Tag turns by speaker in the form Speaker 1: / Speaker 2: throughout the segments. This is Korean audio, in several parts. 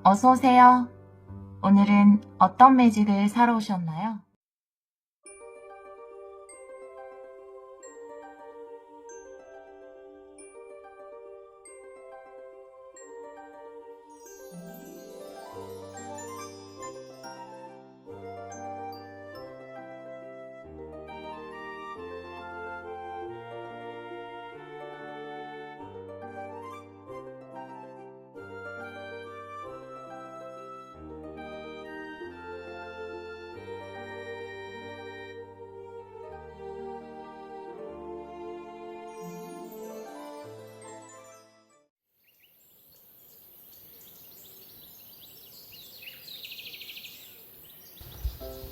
Speaker 1: 어서 오세요. 오늘은 어떤 매직을 사러 오셨나요?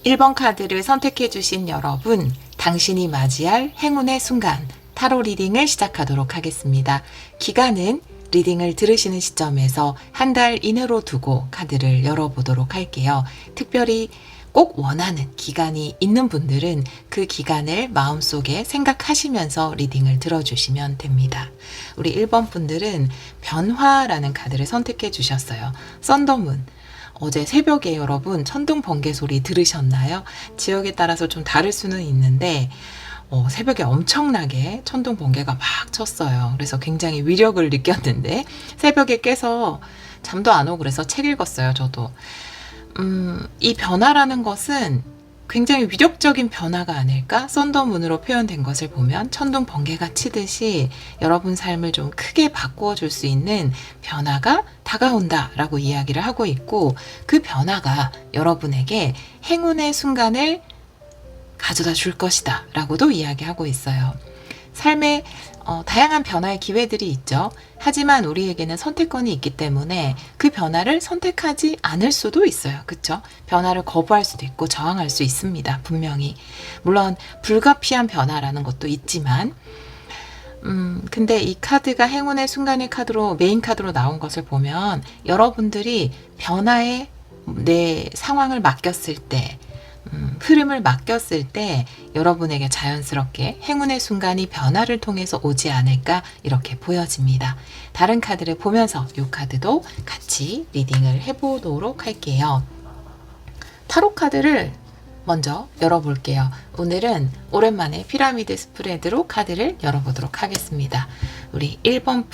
Speaker 1: (1번) 카드를 선택해 주신 여러분, 당신이 맞이할 행운의 순간 타로 리딩을 시작하도록 하겠습니다. 기간은 리딩을 들으시는 시점에서 한 달 이내로 두고 카드를 열어보도록 할게요. 특별히 꼭 원하는 기간이 있는 분들은 그 기간을 마음속에 생각하시면서 리딩을 들어주시면 됩니다. 우리 1번 분들은 변화라는 카드를 선택해 주셨어요. 썬더문. 어제 새벽에 여러분 천둥 번개 소리 들으셨나요? 지역에 따라서 좀 다를 수는 있는데 새벽에 엄청나게 천둥 번개가 막 쳤어요. 그래서 굉장히 위력을 느꼈는데 새벽에 깨서 잠도 안 오고 그래서 책 읽었어요. 저도. 이 변화라는 것은 굉장히 위력적인 변화가 아닐까? 썬더문으로 표현된 것을 보면 천둥 번개가 치듯이 여러분 삶을 좀 크게 바꾸어 줄 수 있는 변화가 다가온다 라고 이야기를 하고 있고, 그 변화가 여러분에게 행운의 순간을 가져다 줄 것이다 라고도 이야기하고 있어요. 삶에 다양한 변화의 기회들이 있죠. 하지만 우리에게는 선택권이 있기 때문에 그 변화를 선택하지 않을 수도 있어요. 그쵸? 변화를 거부할 수도 있고 저항할 수 있습니다. 분명히. 물론 불가피한 변화라는 것도 있지만 근데 이 카드가 행운의 순간의 카드로 메인 카드로 나온 것을 보면 여러분들이 변화에 내 상황을 맡겼을 때 흐름을 맡겼을 때 여러분에게 자연스럽게 행운의 순간이 변화를 통해서 오지 않을까 이렇게 보여집니다. 다른 카드를 보면서 이 카드도 같이 리딩을 해보도록 할게요. 타로 카드를 먼저 열어볼게요. 오늘은 오랜만에 피라미드 스프레드로 카드를 열어보도록 하겠습니다. 우리 1번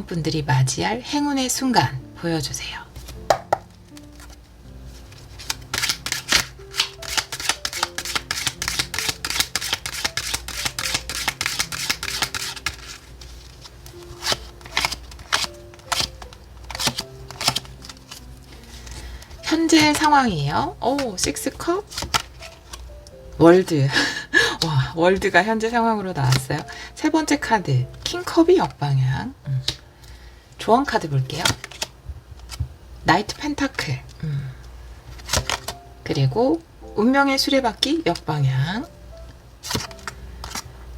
Speaker 1: 분들이 맞이할 행운의 순간 보여주세요. 현재 상황이에요. 오, 6컵 월드. 와, 월드가 현재 상황으로 나왔어요. 세 번째 카드 킹컵이 역방향. 조언 카드 볼게요. 나이트 펜타클. 그리고 운명의 수레바퀴 역방향.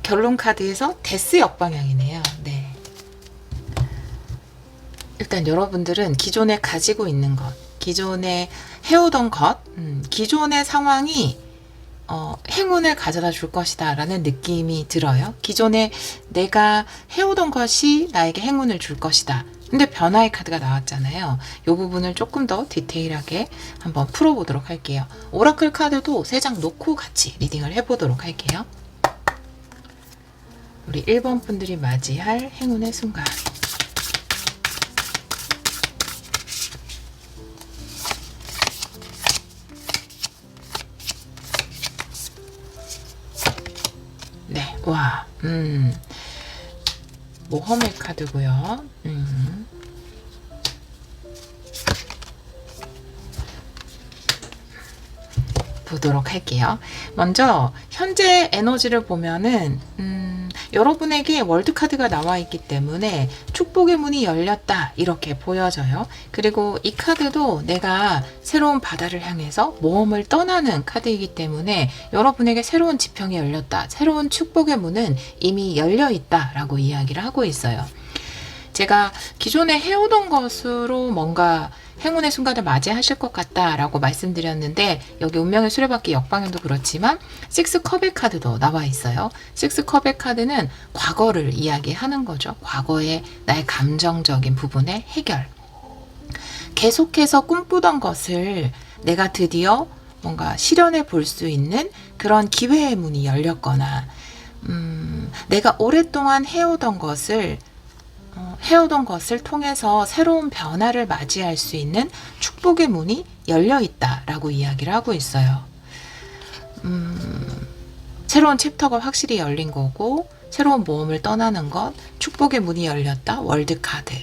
Speaker 1: 결론 카드에서 데스 역방향이네요. 네. 일단 여러분들은 기존에 가지고 있는 것, 기존에 해오던 것, 기존의 상황이 행운을 가져다 줄 것이다 라는 느낌이 들어요. 기존에 내가 해오던 것이 나에게 행운을 줄 것이다. 근데 변화의 카드가 나왔잖아요. 이 부분을 조금 더 디테일하게 한번 풀어보도록 할게요. 오라클 카드도 3장 놓고 같이 리딩을 해보도록 할게요. 우리 1번 분들이 맞이할 행운의 순간. 네, 와, 모험의 카드고요. 보도록 할게요. 먼저 현재 에너지를 보면은 여러분에게 월드카드가 나와 있기 때문에 축복의 문이 열렸다 이렇게 보여져요. 그리고 이 카드도 내가 새로운 바다를 향해서 모험을 떠나는 카드이기 때문에 여러분에게 새로운 지평이 열렸다, 새로운 축복의 문은 이미 열려 있다 라고 이야기를 하고 있어요. 제가 기존에 해오던 것으로 뭔가 행운의 순간을 맞이하실 것 같다라고 말씀드렸는데, 여기 운명의 수레바퀴 역방향도 그렇지만 식스컵의 카드도 나와 있어요. 식스컵의 카드는 과거를 이야기하는 거죠. 과거의 나의 감정적인 부분의 해결. 계속해서 꿈꾸던 것을 내가 드디어 뭔가 실현해 볼 수 있는 그런 기회의 문이 열렸거나, 내가 오랫동안 해오던 것을 통해서 새로운 변화를 맞이할 수 있는 축복의 문이 열려 있다라고 이야기를 하고 있어요. 새로운 챕터가 확실히 열린 거고, 새로운 모험을 떠나는 것, 축복의 문이 열렸다, 월드카드.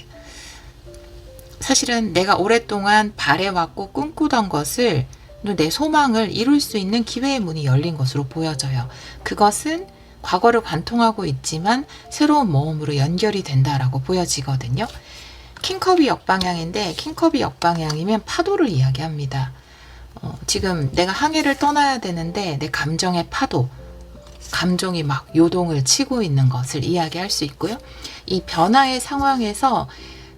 Speaker 1: 사실은 내가 오랫동안 바래왔고 꿈꾸던 것을, 내 소망을 이룰 수 있는 기회의 문이 열린 것으로 보여져요. 그것은 과거를 관통하고 있지만 새로운 모험으로 연결이 된다라고 보여지거든요. 킹컵이 역방향인데, 킹컵이 역방향이면 파도를 이야기합니다. 지금 내가 항해를 떠나야 되는데 내 감정의 파도, 감정이 막 요동을 치고 있는 것을 이야기할 수 있고요. 이 변화의 상황에서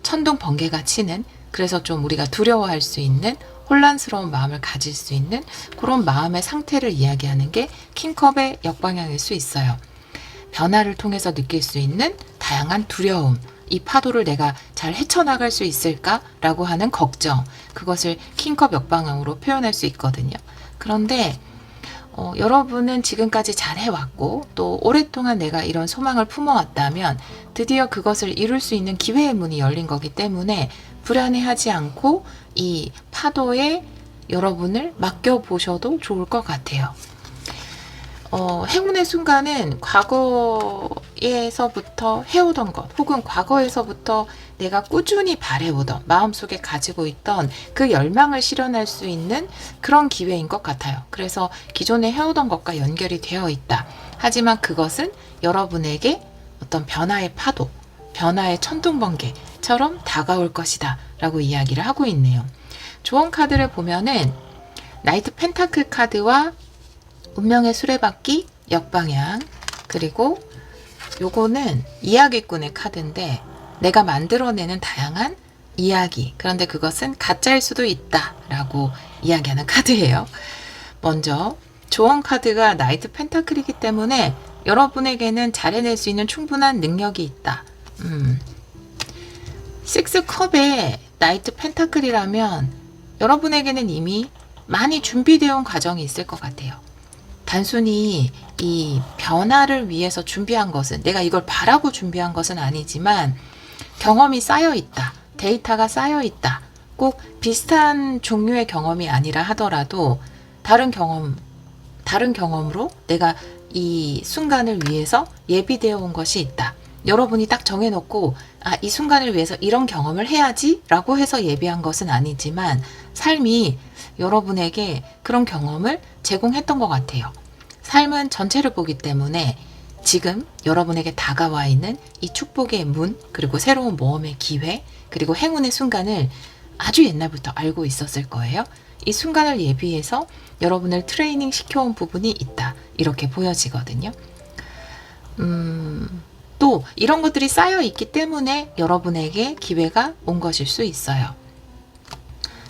Speaker 1: 천둥 번개가 치는, 그래서 좀 우리가 두려워할 수 있는, 혼란스러운 마음을 가질 수 있는 그런 마음의 상태를 이야기하는 게 킹컵의 역방향일 수 있어요. 변화를 통해서 느낄 수 있는 다양한 두려움, 이 파도를 내가 잘 헤쳐나갈 수 있을까라고 하는 걱정, 그것을 킹컵 역방향으로 표현할 수 있거든요. 그런데 여러분은 지금까지 잘 해왔고, 또 오랫동안 내가 이런 소망을 품어왔다면 드디어 그것을 이룰 수 있는 기회의 문이 열린 거기 때문에 불안해하지 않고 이 파도에 여러분을 맡겨보셔도 좋을 것 같아요. 행운의 순간은 과거에서부터 해오던 것, 혹은 과거에서부터 내가 꾸준히 바래오던, 마음속에 가지고 있던 그 열망을 실현할 수 있는 그런 기회인 것 같아요. 그래서 기존에 해오던 것과 연결이 되어 있다. 하지만 그것은 여러분에게 어떤 변화의 파도, 변화의 천둥번개처럼 다가올 것이다 라고 이야기를 하고 있네요. 조언 카드를 보면은 나이트 펜타클 카드와 운명의 수레바퀴 역방향, 그리고 요거는 이야기꾼의 카드인데, 내가 만들어내는 다양한 이야기, 그런데 그것은 가짜일 수도 있다 라고 이야기하는 카드예요. 먼저 조언 카드가 나이트 펜타클이기 때문에 여러분에게는 잘 해낼 수 있는 충분한 능력이 있다. 식스컵의 나이트 펜타클이라면 여러분에게는 이미 많이 준비되어 온 과정이 있을 것 같아요. 단순히 이 변화를 위해서 준비한 것은, 내가 이걸 바라고 준비한 것은 아니지만 경험이 쌓여 있다, 데이터가 쌓여 있다. 꼭 비슷한 종류의 경험이 아니라 하더라도 다른 경험으로 내가 이 순간을 위해서 예비되어 온 것이 있다. 여러분이 딱 정해놓고 이 순간을 위해서 이런 경험을 해야지 라고 해서 예비한 것은 아니지만 삶이 여러분에게 그런 경험을 제공했던 것 같아요. 삶은 전체를 보기 때문에 지금 여러분에게 다가와 있는 이 축복의 문, 그리고 새로운 모험의 기회, 그리고 행운의 순간을 아주 옛날부터 알고 있었을 거예요. 이 순간을 예비해서 여러분을 트레이닝 시켜온 부분이 있다, 이렇게 보여지거든요. 또 이런 것들이 쌓여 있기 때문에 여러분에게 기회가 온 것일 수 있어요.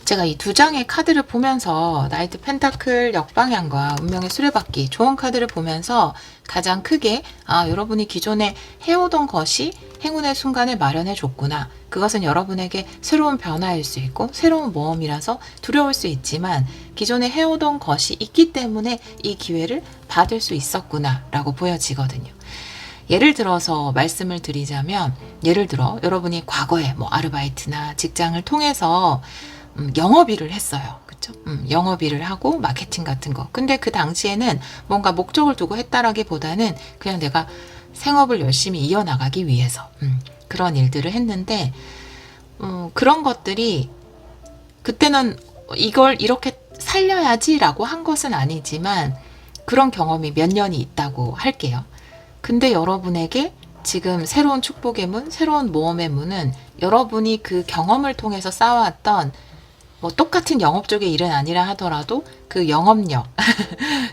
Speaker 1: 제가 이 두 장의 카드를 보면서, 나이트 펜타클 역방향과 운명의 수레바퀴 조언 카드를 보면서 가장 크게 여러분이 기존에 해오던 것이 행운의 순간을 마련해 줬구나. 그것은 여러분에게 새로운 변화일 수 있고 새로운 모험이라서 두려울 수 있지만 기존에 해오던 것이 있기 때문에 이 기회를 받을 수 있었구나 라고 보여지거든요. 예를 들어서 말씀을 드리자면, 예를 들어 여러분이 과거에 아르바이트나 직장을 통해서 영업일을 했어요. 그쵸? 영업일을 하고 마케팅 같은 거. 근데 그 당시에는 뭔가 목적을 두고 했다라기보다는 그냥 내가 생업을 열심히 이어나가기 위해서 그런 일들을 했는데, 그런 것들이 그때는 이걸 이렇게 살려야지라고 한 것은 아니지만 그런 경험이 몇 년이 있다고 할게요. 근데 여러분에게 지금 새로운 축복의 문, 새로운 모험의 문은 여러분이 그 경험을 통해서 쌓아왔던 똑같은 영업 쪽의 일은 아니라 하더라도 그 영업력,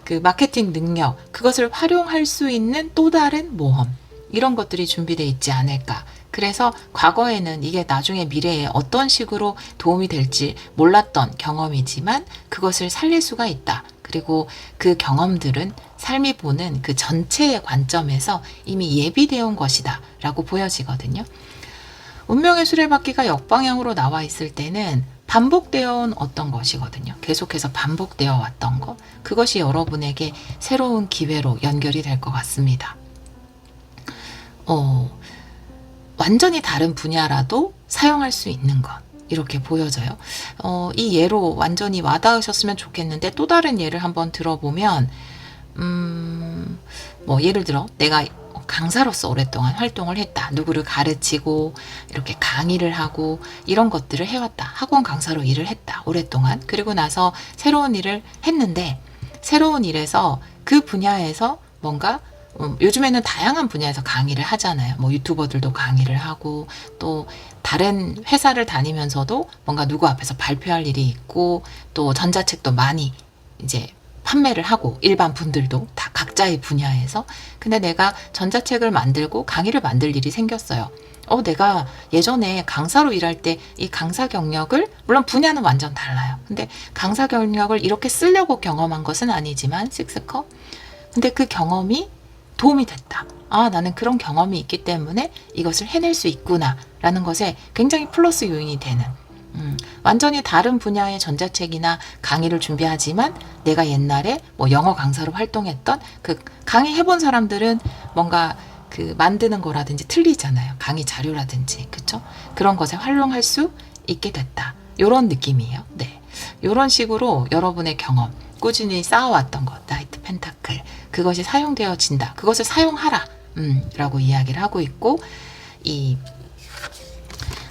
Speaker 1: 그 마케팅 능력, 그것을 활용할 수 있는 또 다른 모험, 이런 것들이 준비되어 있지 않을까. 그래서 과거에는 이게 나중에 미래에 어떤 식으로 도움이 될지 몰랐던 경험이지만 그것을 살릴 수가 있다. 그리고 그 경험들은 삶이 보는 그 전체의 관점에서 이미 예비되어 온 것이다 라고 보여지거든요. 운명의 수레바퀴가 역방향으로 나와 있을 때는 반복되어 온 어떤 것이거든요. 계속해서 반복되어 왔던 것. 그것이 여러분에게 새로운 기회로 연결이 될 것 같습니다. 완전히 다른 분야라도 사용할 수 있는 것. 이렇게 보여져요. 이 예로 완전히 와닿으셨으면 좋겠는데 또 다른 예를 한번 들어보면 뭐 예를 들어 내가 강사로서 오랫동안 활동을 했다. 누구를 가르치고 이렇게 강의를 하고 이런 것들을 해왔다. 학원 강사로 일을 했다. 오랫동안. 그리고 나서 새로운 일을 했는데 새로운 일에서 그 분야에서 뭔가 요즘에는 다양한 분야에서 강의를 하잖아요. 뭐 유튜버들도 강의를 하고 또 다른 회사를 다니면서도 뭔가 누구 앞에서 발표할 일이 있고 또 전자책도 많이 이제 판매를 하고 일반 분들도 다 각자의 분야에서. 근데 내가 전자책을 만들고 강의를 만들 일이 생겼어요. 내가 예전에 강사로 일할 때 이 강사 경력을, 물론 분야는 완전 달라요. 근데 강사 경력을 이렇게 쓰려고 경험한 것은 아니지만 식스컵. 근데 그 경험이 도움이 됐다. 나는 그런 경험이 있기 때문에 이것을 해낼 수 있구나 라는 것에 굉장히 플러스 요인이 되는 완전히 다른 분야의 전자책이나 강의를 준비하지만 내가 옛날에 뭐 영어 강사로 활동했던 그 강의 해본 사람들은 뭔가 그 만드는 거라든지 틀리잖아요. 강의 자료라든지. 그쵸? 그런 것에 활용할 수 있게 됐다. 요런 느낌이에요. 네. 요런 식으로 여러분의 경험, 꾸준히 쌓아왔던 것, 나이트 펜타클, 그것이 사용되어진다. 그것을 사용하라. 라고 이야기를 하고 있고, 이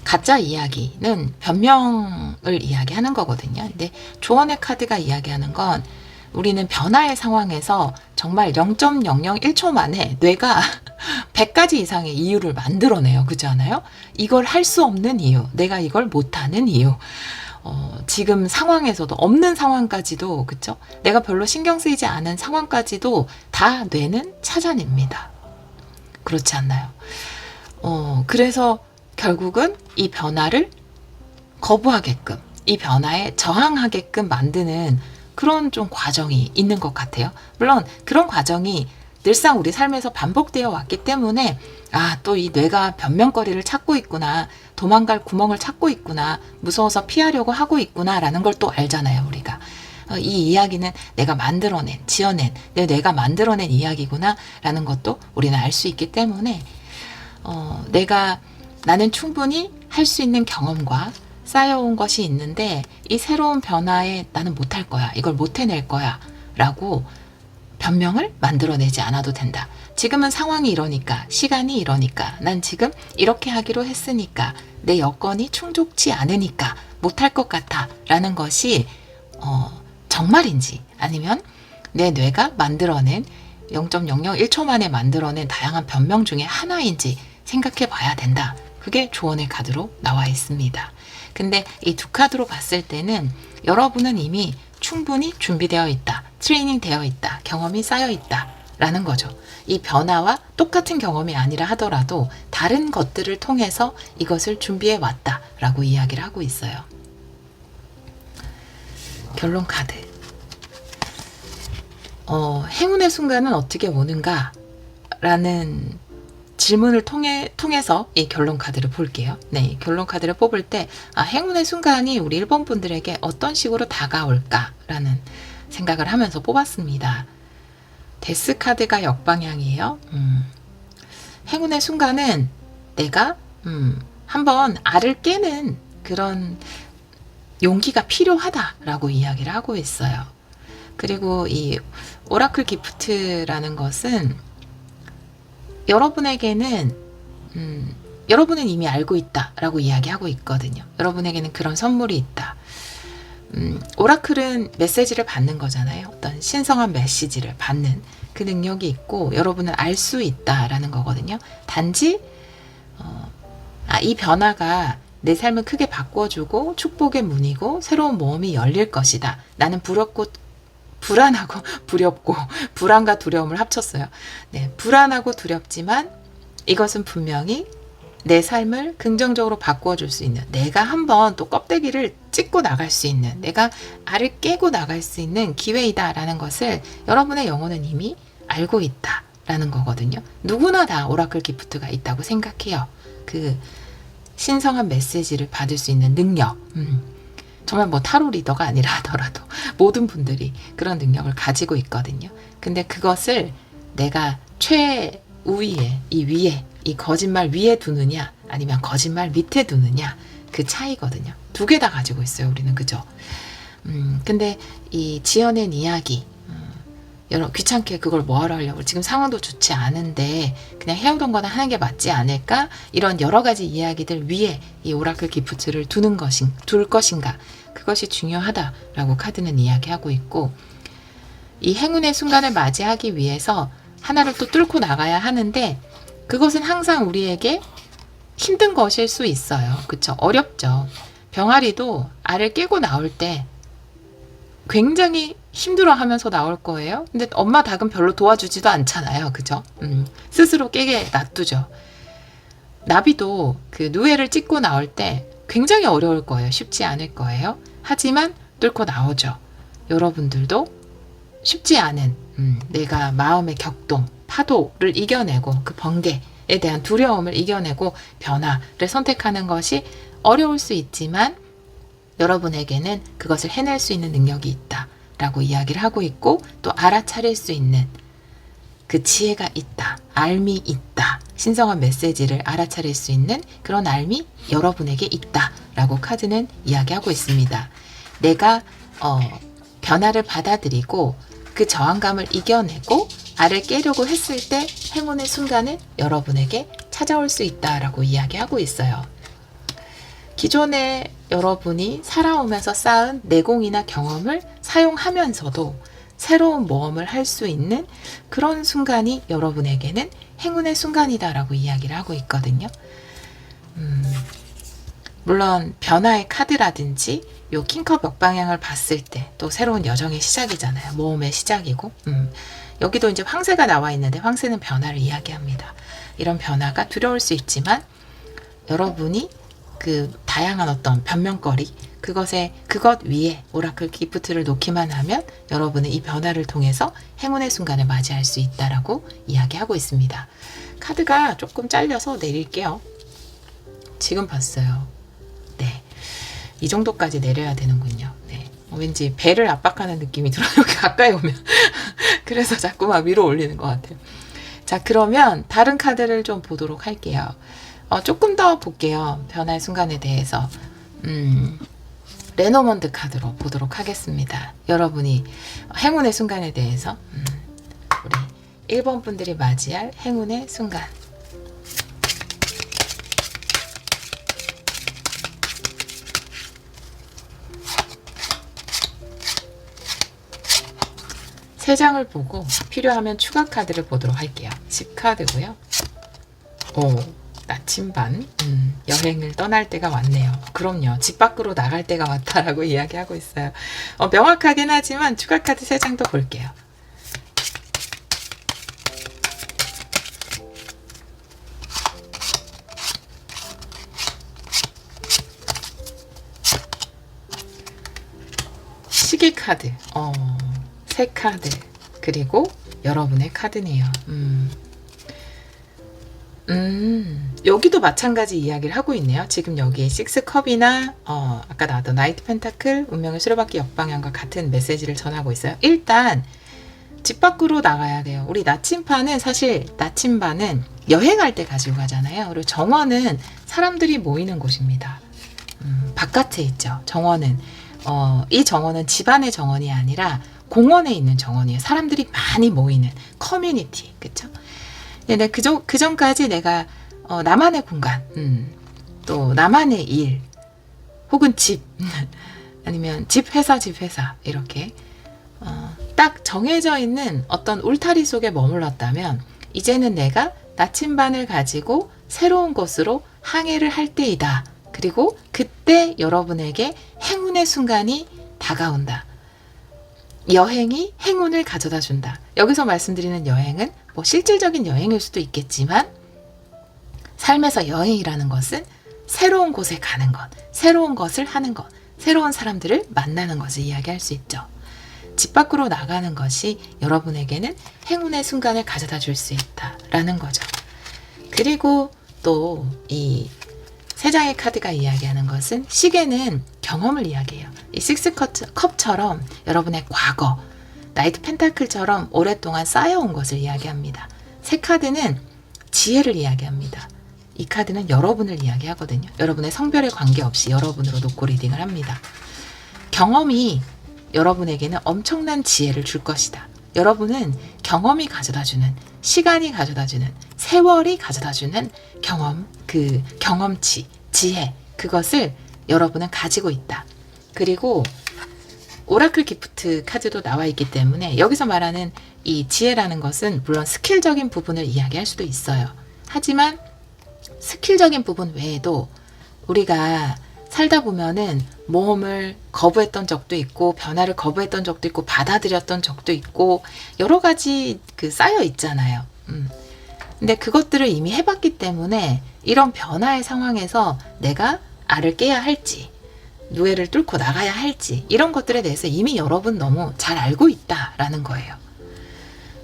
Speaker 1: 가짜 이야기는 변명을 이야기하는 거거든요. 근데 조언의 카드가 이야기하는 건 우리는 변화의 상황에서 정말 0.001초 만에 뇌가 100가지 이상의 이유를 만들어내요. 그렇지 않아요? 이걸 할 수 없는 이유, 내가 이걸 못하는 이유, 지금 상황에서도 없는 상황까지도, 그쵸? 내가 별로 신경 쓰이지 않은 상황까지도 다 뇌는 찾아냅니다. 그렇지 않나요? 그래서 결국은 이 변화를 거부하게끔, 이 변화에 저항하게끔 만드는 그런 좀 과정이 있는 것 같아요. 물론 그런 과정이 늘상 우리 삶에서 반복되어 왔기 때문에 또 이 뇌가 변명거리를 찾고 있구나, 도망갈 구멍을 찾고 있구나, 무서워서 피하려고 하고 있구나 라는 걸 또 알잖아요. 우리가 이 이야기는 내가 만들어낸, 지어낸, 내 뇌가 만들어낸 이야기구나 라는 것도 우리는 알 수 있기 때문에 나는 충분히 할 수 있는 경험과 쌓여온 것이 있는데 이 새로운 변화에 나는 못할 거야, 이걸 못 해낼 거야 라고 변명을 만들어내지 않아도 된다. 지금은 상황이 이러니까, 시간이 이러니까, 난 지금 이렇게 하기로 했으니까, 내 여건이 충족치 않으니까 못할 것 같아 라는 것이 정말인지, 아니면 내 뇌가 만들어낸 0.001초 만에 만들어낸 다양한 변명 중에 하나인지 생각해 봐야 된다. 그게 조언의 카드로 나와 있습니다. 근데 이 두 카드로 봤을 때는 여러분은 이미 충분히 준비되어 있다, 트레이닝 되어 있다, 경험이 쌓여 있다 라는 거죠. 이 변화와 똑같은 경험이 아니라 하더라도 다른 것들을 통해서 이것을 준비해 왔다 라고 이야기를 하고 있어요. 결론 카드. 행운의 순간은 어떻게 오는가 라는 질문을 통해서 이 결론 카드를 볼게요. 네, 결론 카드를 뽑을 때 행운의 순간이 우리 1번 분들에게 어떤 식으로 다가올까라는 생각을 하면서 뽑았습니다. 데스 카드가 역방향이에요. 행운의 순간은 내가 한번 알을 깨는 그런 용기가 필요하다라고 이야기를 하고 있어요. 그리고 이 오라클 기프트라는 것은 여러분에게는 여러분은 이미 알고 있다라고 이야기하고 있거든요. 여러분에게는 그런 선물이 있다. 오라클은 메시지를 받는 거잖아요. 어떤 신성한 메시지를 받는 그 능력이 있고 여러분은 알 수 있다라는 거거든요. 단지 이 변화가 내 삶을 크게 바꿔주고 축복의 문이고 새로운 모험이 열릴 것이다. 나는 불안하고 두렵고, 불안과 두려움을 합쳤어요. 네, 불안하고 두렵지만 이것은 분명히 내 삶을 긍정적으로 바꾸어줄 수 있는, 내가 한번 또 껍데기를 찢고 나갈 수 있는, 내가 알을 깨고 나갈 수 있는 기회이다라는 것을 여러분의 영혼은 이미 알고 있다라는 거거든요. 누구나 다 오라클 기프트가 있다고 생각해요. 그 신성한 메시지를 받을 수 있는 능력. 정말 뭐 타로 리더가 아니라 하더라도 모든 분들이 그런 능력을 가지고 있거든요. 근데 그것을 내가 최우위에, 이 위에, 이 거짓말 위에 두느냐 아니면 거짓말 밑에 두느냐, 그 차이거든요. 두 개 다 가지고 있어요, 우리는. 그죠? 근데 이 지어낸 이야기, 여러 귀찮게 그걸 뭐하러 하려고, 지금 상황도 좋지 않은데 그냥 해오던 거나 하는 게 맞지 않을까, 이런 여러 가지 이야기들 위에 이 오라클 기프트를 둘 것인가, 그것이 중요하다라고 카드는 이야기하고 있고, 이 행운의 순간을 맞이하기 위해서 하나를 또 뚫고 나가야 하는데, 그것은 항상 우리에게 힘든 것일 수 있어요. 그쵸? 어렵죠. 병아리도 알을 깨고 나올 때 굉장히 힘들어하면서 나올 거예요. 근데 엄마 닭은 별로 도와주지도 않잖아요. 그죠? 스스로 깨게 놔두죠. 나비도 그 누에를 찍고 나올 때 굉장히 어려울 거예요. 쉽지 않을 거예요. 하지만 뚫고 나오죠. 여러분들도 쉽지 않은 내가 마음의 격동, 파도를 이겨내고, 그 번개에 대한 두려움을 이겨내고 변화를 선택하는 것이 어려울 수 있지만 여러분에게는 그것을 해낼 수 있는 능력이 있다라고 이야기를 하고 있고, 또 알아차릴 수 있는 그 지혜가 있다, 알미 있다, 신성한 메시지를 알아차릴 수 있는 그런 알미 여러분에게 있다라고 카드는 이야기하고 있습니다. 내가 변화를 받아들이고 그 저항감을 이겨내고 알을 깨려고 했을 때 행운의 순간은 여러분에게 찾아올 수 있다라고 이야기하고 있어요. 기존에 여러분이 살아오면서 쌓은 내공이나 경험을 사용하면서도 새로운 모험을 할 수 있는 그런 순간이 여러분에게는 행운의 순간이다라고 이야기를 하고 있거든요. 물론 변화의 카드라든지 요 킹컵 역방향을 봤을 때 또 새로운 여정의 시작이잖아요. 모험의 시작이고, 여기도 이제 황새가 나와 있는데 황새는 변화를 이야기합니다. 이런 변화가 두려울 수 있지만 여러분이 그 다양한 어떤 변명거리, 그것 위에 오라클 기프트를 놓기만 하면 여러분은 이 변화를 통해서 행운의 순간을 맞이할 수 있다라고 이야기하고 있습니다. 카드가 조금 잘려서 내릴게요. 지금 봤어요. 네, 이 정도까지 내려야 되는군요. 네, 왠지 배를 압박하는 느낌이 들어요. 여기 가까이 오면. 그래서 자꾸만 위로 올리는 것 같아요. 자, 그러면 다른 카드를 좀 보도록 할게요. 조금 더 볼게요. 변화의 순간에 대해서. 레노먼드 카드로 보도록 하겠습니다. 여러분이 행운의 순간에 대해서 우리 1번 분들이 맞이할 행운의 순간. 세 장을 보고 필요하면 추가 카드를 보도록 할게요. 10카드고요. 나침반, 여행을 떠날 때가 왔네요. 그럼요. 집 밖으로 나갈 때가 왔다라고 이야기하고 있어요. 명확하긴 하지만 추가 카드 3장 더 볼게요. 시계 카드, 3카드, 그리고 여러분의 카드네요. 여기도 마찬가지 이야기를 하고 있네요. 지금 여기 6컵이나 아까 나왔던 나이트 펜타클, 운명의 수레바퀴 역방향과 같은 메시지를 전하고 있어요. 일단 집 밖으로 나가야 돼요. 우리 나침반은 여행할 때 가지고 가잖아요. 그리고 정원은 사람들이 모이는 곳입니다. 바깥에 있죠. 정원은 이 정원은 집안의 정원이 아니라 공원에 있는 정원이에요. 사람들이 많이 모이는 커뮤니티, 그쵸? 근데 그 전까지 내가 나만의 공간, 또 나만의 일, 혹은 집, 아니면 집 회사 이렇게 딱 정해져 있는 어떤 울타리 속에 머물렀다면 이제는 내가 나침반을 가지고 새로운 곳으로 항해를 할 때이다. 그리고 그때 여러분에게 행운의 순간이 다가온다. 여행이 행운을 가져다 준다. 여기서 말씀드리는 여행은 뭐 실질적인 여행일 수도 있겠지만 삶에서 여행이라는 것은 새로운 곳에 가는 것, 새로운 것을 하는 것, 새로운 사람들을 만나는 것을 이야기할 수 있죠. 집 밖으로 나가는 것이 여러분에게는 행운의 순간을 가져다 줄 수 있다라는 거죠. 그리고 또 이 세 장의 카드가 이야기하는 것은 시계는 경험을 이야기해요. 이 식스 컵처럼 여러분의 과거, 나이트 펜타클처럼 오랫동안 쌓여온 것을 이야기합니다. 세 카드는 지혜를 이야기합니다. 이 카드는 여러분을 이야기하거든요. 여러분의 성별에 관계없이 여러분으로 놓고 리딩을 합니다. 경험이 여러분에게는 엄청난 지혜를 줄 것이다. 여러분은 경험이 가져다주는, 시간이 가져다주는, 세월이 가져다주는 경험, 그 경험치, 지혜, 그것을 여러분은 가지고 있다. 그리고 오라클 기프트 카드도 나와 있기 때문에 여기서 말하는 이 지혜라는 것은 물론 스킬적인 부분을 이야기할 수도 있어요. 하지만 스킬적인 부분 외에도 우리가 살다 보면은 모험을 거부했던 적도 있고 변화를 거부했던 적도 있고 받아들였던 적도 있고 여러 가지 쌓여 있잖아요. 근데 그것들을 이미 해봤기 때문에 이런 변화의 상황에서 내가 알을 깨야 할지 누에를 뚫고 나가야 할지 이런 것들에 대해서 이미 여러분 너무 잘 알고 있다라는 거예요.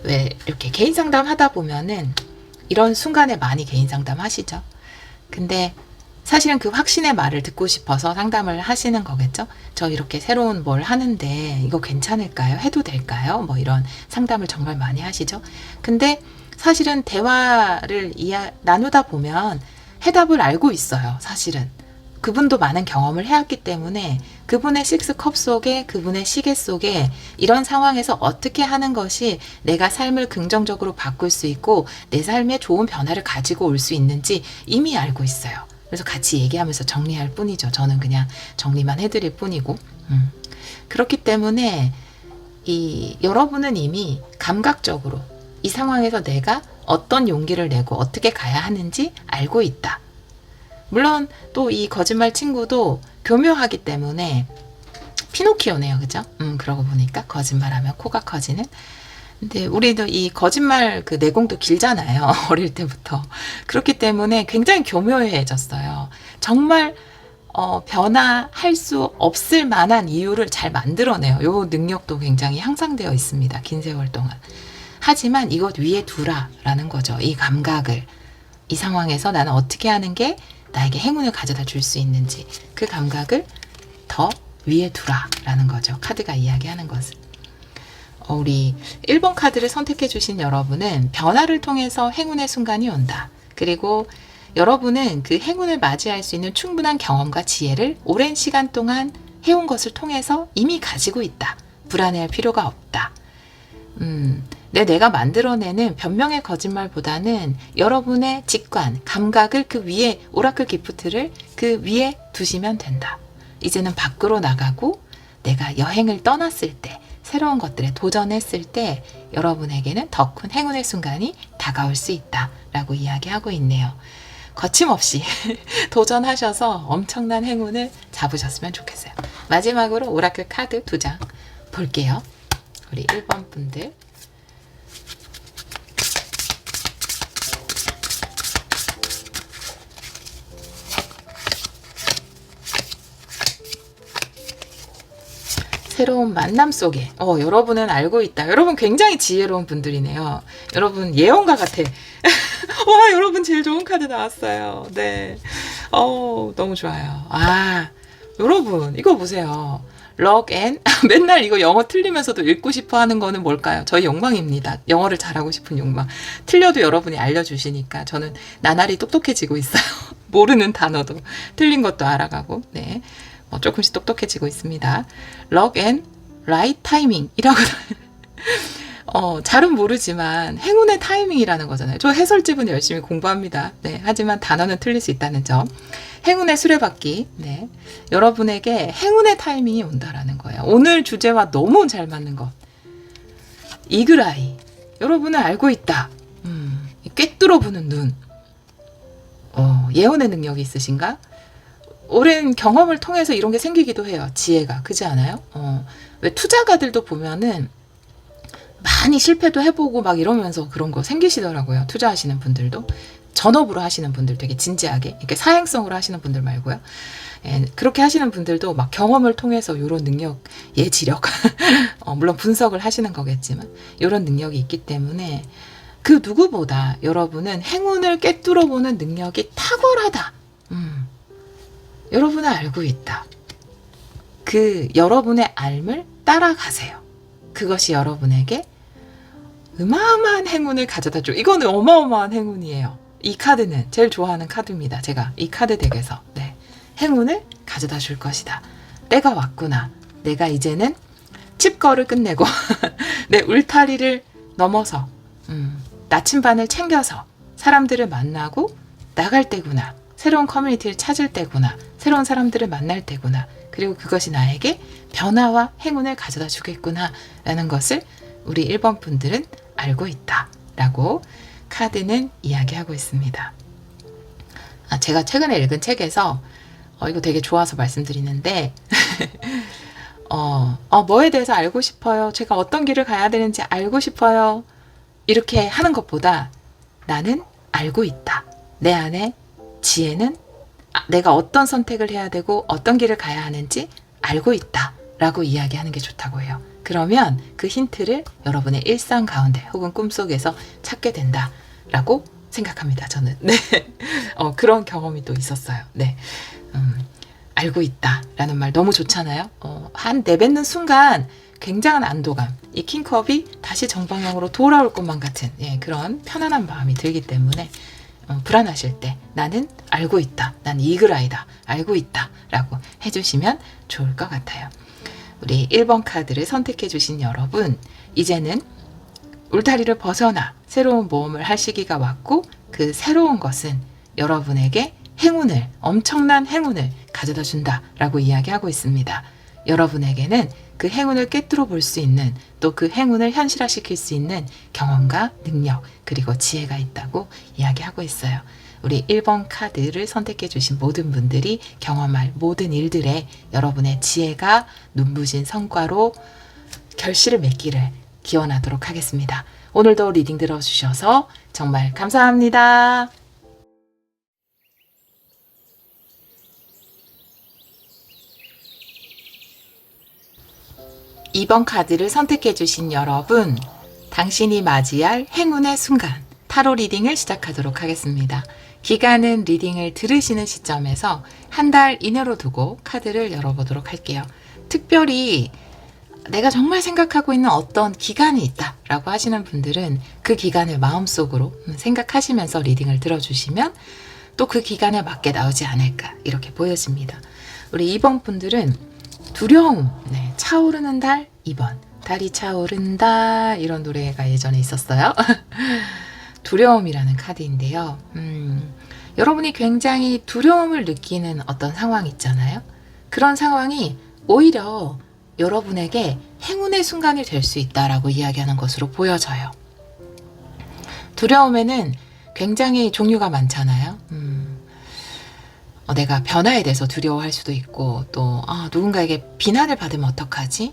Speaker 1: 왜 이렇게 개인 상담 하다 보면은 이런 순간에 많이 개인 상담 하시죠. 근데 사실은 그 확신의 말을 듣고 싶어서 상담을 하시는 거겠죠. 저 이렇게 새로운 뭘 하는데 이거 괜찮을까요? 해도 될까요? 뭐 이런 상담을 정말 많이 하시죠. 근데 사실은 대화를 나누다 보면 해답을 알고 있어요. 사실은. 그분도 많은 경험을 해왔기 때문에 그분의 식스컵 속에 그분의 시계 속에 이런 상황에서 어떻게 하는 것이 내가 삶을 긍정적으로 바꿀 수 있고 내 삶에 좋은 변화를 가지고 올 수 있는지 이미 알고 있어요. 그래서 같이 얘기하면서 정리할 뿐이죠. 저는 그냥 정리만 해드릴 뿐이고. 그렇기 때문에 여러분은 이미 감각적으로 이 상황에서 내가 어떤 용기를 내고 어떻게 가야 하는지 알고 있다. 물론 또 이 거짓말 친구도 교묘하기 때문에 피노키오네요. 그죠? 그러고 보니까 거짓말하면 코가 커지는. 근데 우리도 이 거짓말 내공도 길잖아요. 어릴 때부터. 그렇기 때문에 굉장히 교묘해졌어요. 정말 변화할 수 없을 만한 이유를 잘 만들어내요. 요 능력도 굉장히 향상되어 있습니다. 긴 세월 동안. 하지만 이것 위에 두라라는 거죠. 이 감각을. 이 상황에서 나는 어떻게 하는 게 나에게 행운을 가져다 줄 수 있는지 그 감각을 더 위에 두라라는 거죠. 카드가 이야기하는 것은. 우리 1번 카드를 선택해 주신 여러분은 변화를 통해서 행운의 순간이 온다. 그리고 여러분은 그 행운을 맞이할 수 있는 충분한 경험과 지혜를 오랜 시간 동안 해온 것을 통해서 이미 가지고 있다. 불안해할 필요가 없다. 내가 만들어내는 변명의 거짓말보다는 여러분의 직관, 감각을 그 위에 오라클 기프트를 그 위에 두시면 된다. 이제는 밖으로 나가고 내가 여행을 떠났을 때 새로운 것들에 도전했을 때 여러분에게는 더 큰 행운의 순간이 다가올 수 있다라고 이야기하고 있네요. 거침없이 도전하셔서 엄청난 행운을 잡으셨으면 좋겠어요. 마지막으로 오라클 카드 2장 볼게요. 우리 1번 분들. 새로운 만남 속에 여러분은 알고 있다. 여러분 굉장히 지혜로운 분들이네요. 여러분 예언가 같아. 와, 여러분 제일 좋은 카드 나왔어요. 네. 너무 좋아요. 여러분 이거 보세요. 럭 앤 맨날 이거 영어 틀리면서도 읽고 싶어 하는 거는 뭘까요? 저희 욕망입니다. 영어를 잘하고 싶은 욕망. 틀려도 여러분이 알려주시니까 저는 나날이 똑똑해지고 있어요. 모르는 단어도 틀린 것도 알아가고. 네. 조금씩 똑똑해지고 있습니다. 럭 앤 라이트 타이밍이라고 잘은 모르지만 행운의 타이밍이라는 거잖아요. 저 해설집은 열심히 공부합니다. 네, 하지만 단어는 틀릴 수 있다는 점. 행운의 수레바퀴. 네, 여러분에게 행운의 타이밍이 온다라는 거예요. 오늘 주제와 너무 잘 맞는 것. 이글아이. 여러분은 알고 있다. 꿰뚫어 보는 눈. 예언의 능력이 있으신가? 오랜 경험을 통해서 이런 게 생기기도 해요. 지혜가. 그렇지 않아요? 왜 투자가들도 보면은 많이 실패도 해보고 막 이러면서 그런 거 생기시더라고요. 투자하시는 분들도. 전업으로 하시는 분들 되게 진지하게 이렇게 사행성으로 하시는 분들 말고요. 예, 그렇게 하시는 분들도 막 경험을 통해서 이런 능력, 예지력 물론 분석을 하시는 거겠지만 이런 능력이 있기 때문에 그 누구보다 여러분은 행운을 꿰뚫어 보는 능력이 탁월하다. 여러분은 알고 있다. 그 여러분의 알을 따라가세요. 그것이 여러분에게 어마어마한 행운을 가져다 줘. 이거는 어마어마한 행운이에요. 이 카드는 제일 좋아하는 카드입니다. 제가 이 카드 덱에서 행운을 가져다 줄 것이다. 때가 왔구나. 내가 이제는 칩거를 끝내고 내 울타리를 넘어서 나침반을 챙겨서 사람들을 만나고 나갈 때구나. 새로운 커뮤니티를 찾을 때구나. 새로운 사람들을 만날 때구나. 그리고 그것이 나에게 변화와 행운을 가져다 주겠구나 라는 것을 우리 1번 분들은 알고 있다 라고 카드는 이야기하고 있습니다. 제가 최근에 읽은 책에서 이거 되게 좋아서 말씀드리는데 뭐에 대해서 알고 싶어요. 제가 어떤 길을 가야 되는지 알고 싶어요. 이렇게 하는 것보다 나는 알고 있다. 내 안에 지혜는 내가 어떤 선택을 해야 되고 어떤 길을 가야 하는지 알고 있다 라고 이야기하는 게 좋다고 해요. 그러면 그 힌트를 여러분의 일상 가운데 혹은 꿈속에서 찾게 된다 라고 생각합니다. 저는 그런 경험이 또 있었어요. 알고 있다 라는 말 너무 좋잖아요. 한 내뱉는 순간 굉장한 안도감, 이 킹컵이 다시 정방향으로 돌아올 것만 같은 그런 편안한 마음이 들기 때문에 불안하실 때 나는 알고 있다, 난 이글아이다, 알고 있다 라고 해주시면 좋을 것 같아요. 우리 1번 카드를 선택해 주신 여러분, 이제는 울타리를 벗어나 새로운 모험을 할 시기가 왔고 그 새로운 것은 여러분에게 행운을, 엄청난 행운을 가져다 준다 라고 이야기하고 있습니다. 여러분에게는 그 행운을 꿰뚫어 볼 수 있는, 또 그 행운을 현실화시킬 수 있는 경험과 능력 그리고 지혜가 있다고 이야기하고 있어요. 우리 1번 카드를 선택해 주신 모든 분들이 경험할 모든 일들에 여러분의 지혜가 눈부신 성과로 결실을 맺기를 기원하도록 하겠습니다. 오늘도 리딩 들어주셔서 정말 감사합니다. 2번 카드를 선택해 주신 여러분, 당신이 맞이할 행운의 순간 타로 리딩을 시작하도록 하겠습니다. 기간은 리딩을 들으시는 시점에서 한 달 이내로 두고 카드를 열어보도록 할게요. 특별히 내가 정말 생각하고 있는 어떤 기간이 있다 라고 하시는 분들은 그 기간을 마음속으로 생각하시면서 리딩을 들어주시면 또 그 기간에 맞게 나오지 않을까 이렇게 보여집니다. 우리 2번 분들은 두려움, 차오르는 달 2번, 달이 차오른다 이런 노래가 예전에 있었어요. 두려움이라는 카드인데요. 여러분이 굉장히 두려움을 느끼는 어떤 상황 있잖아요. 그런 상황이 오히려 여러분에게 행운의 순간이 될 수 있다라고 이야기하는 것으로 보여져요. 두려움에는 굉장히 종류가 많잖아요. 내가 변화에 대해서 두려워할 수도 있고, 또 누군가에게 비난을 받으면 어떡하지?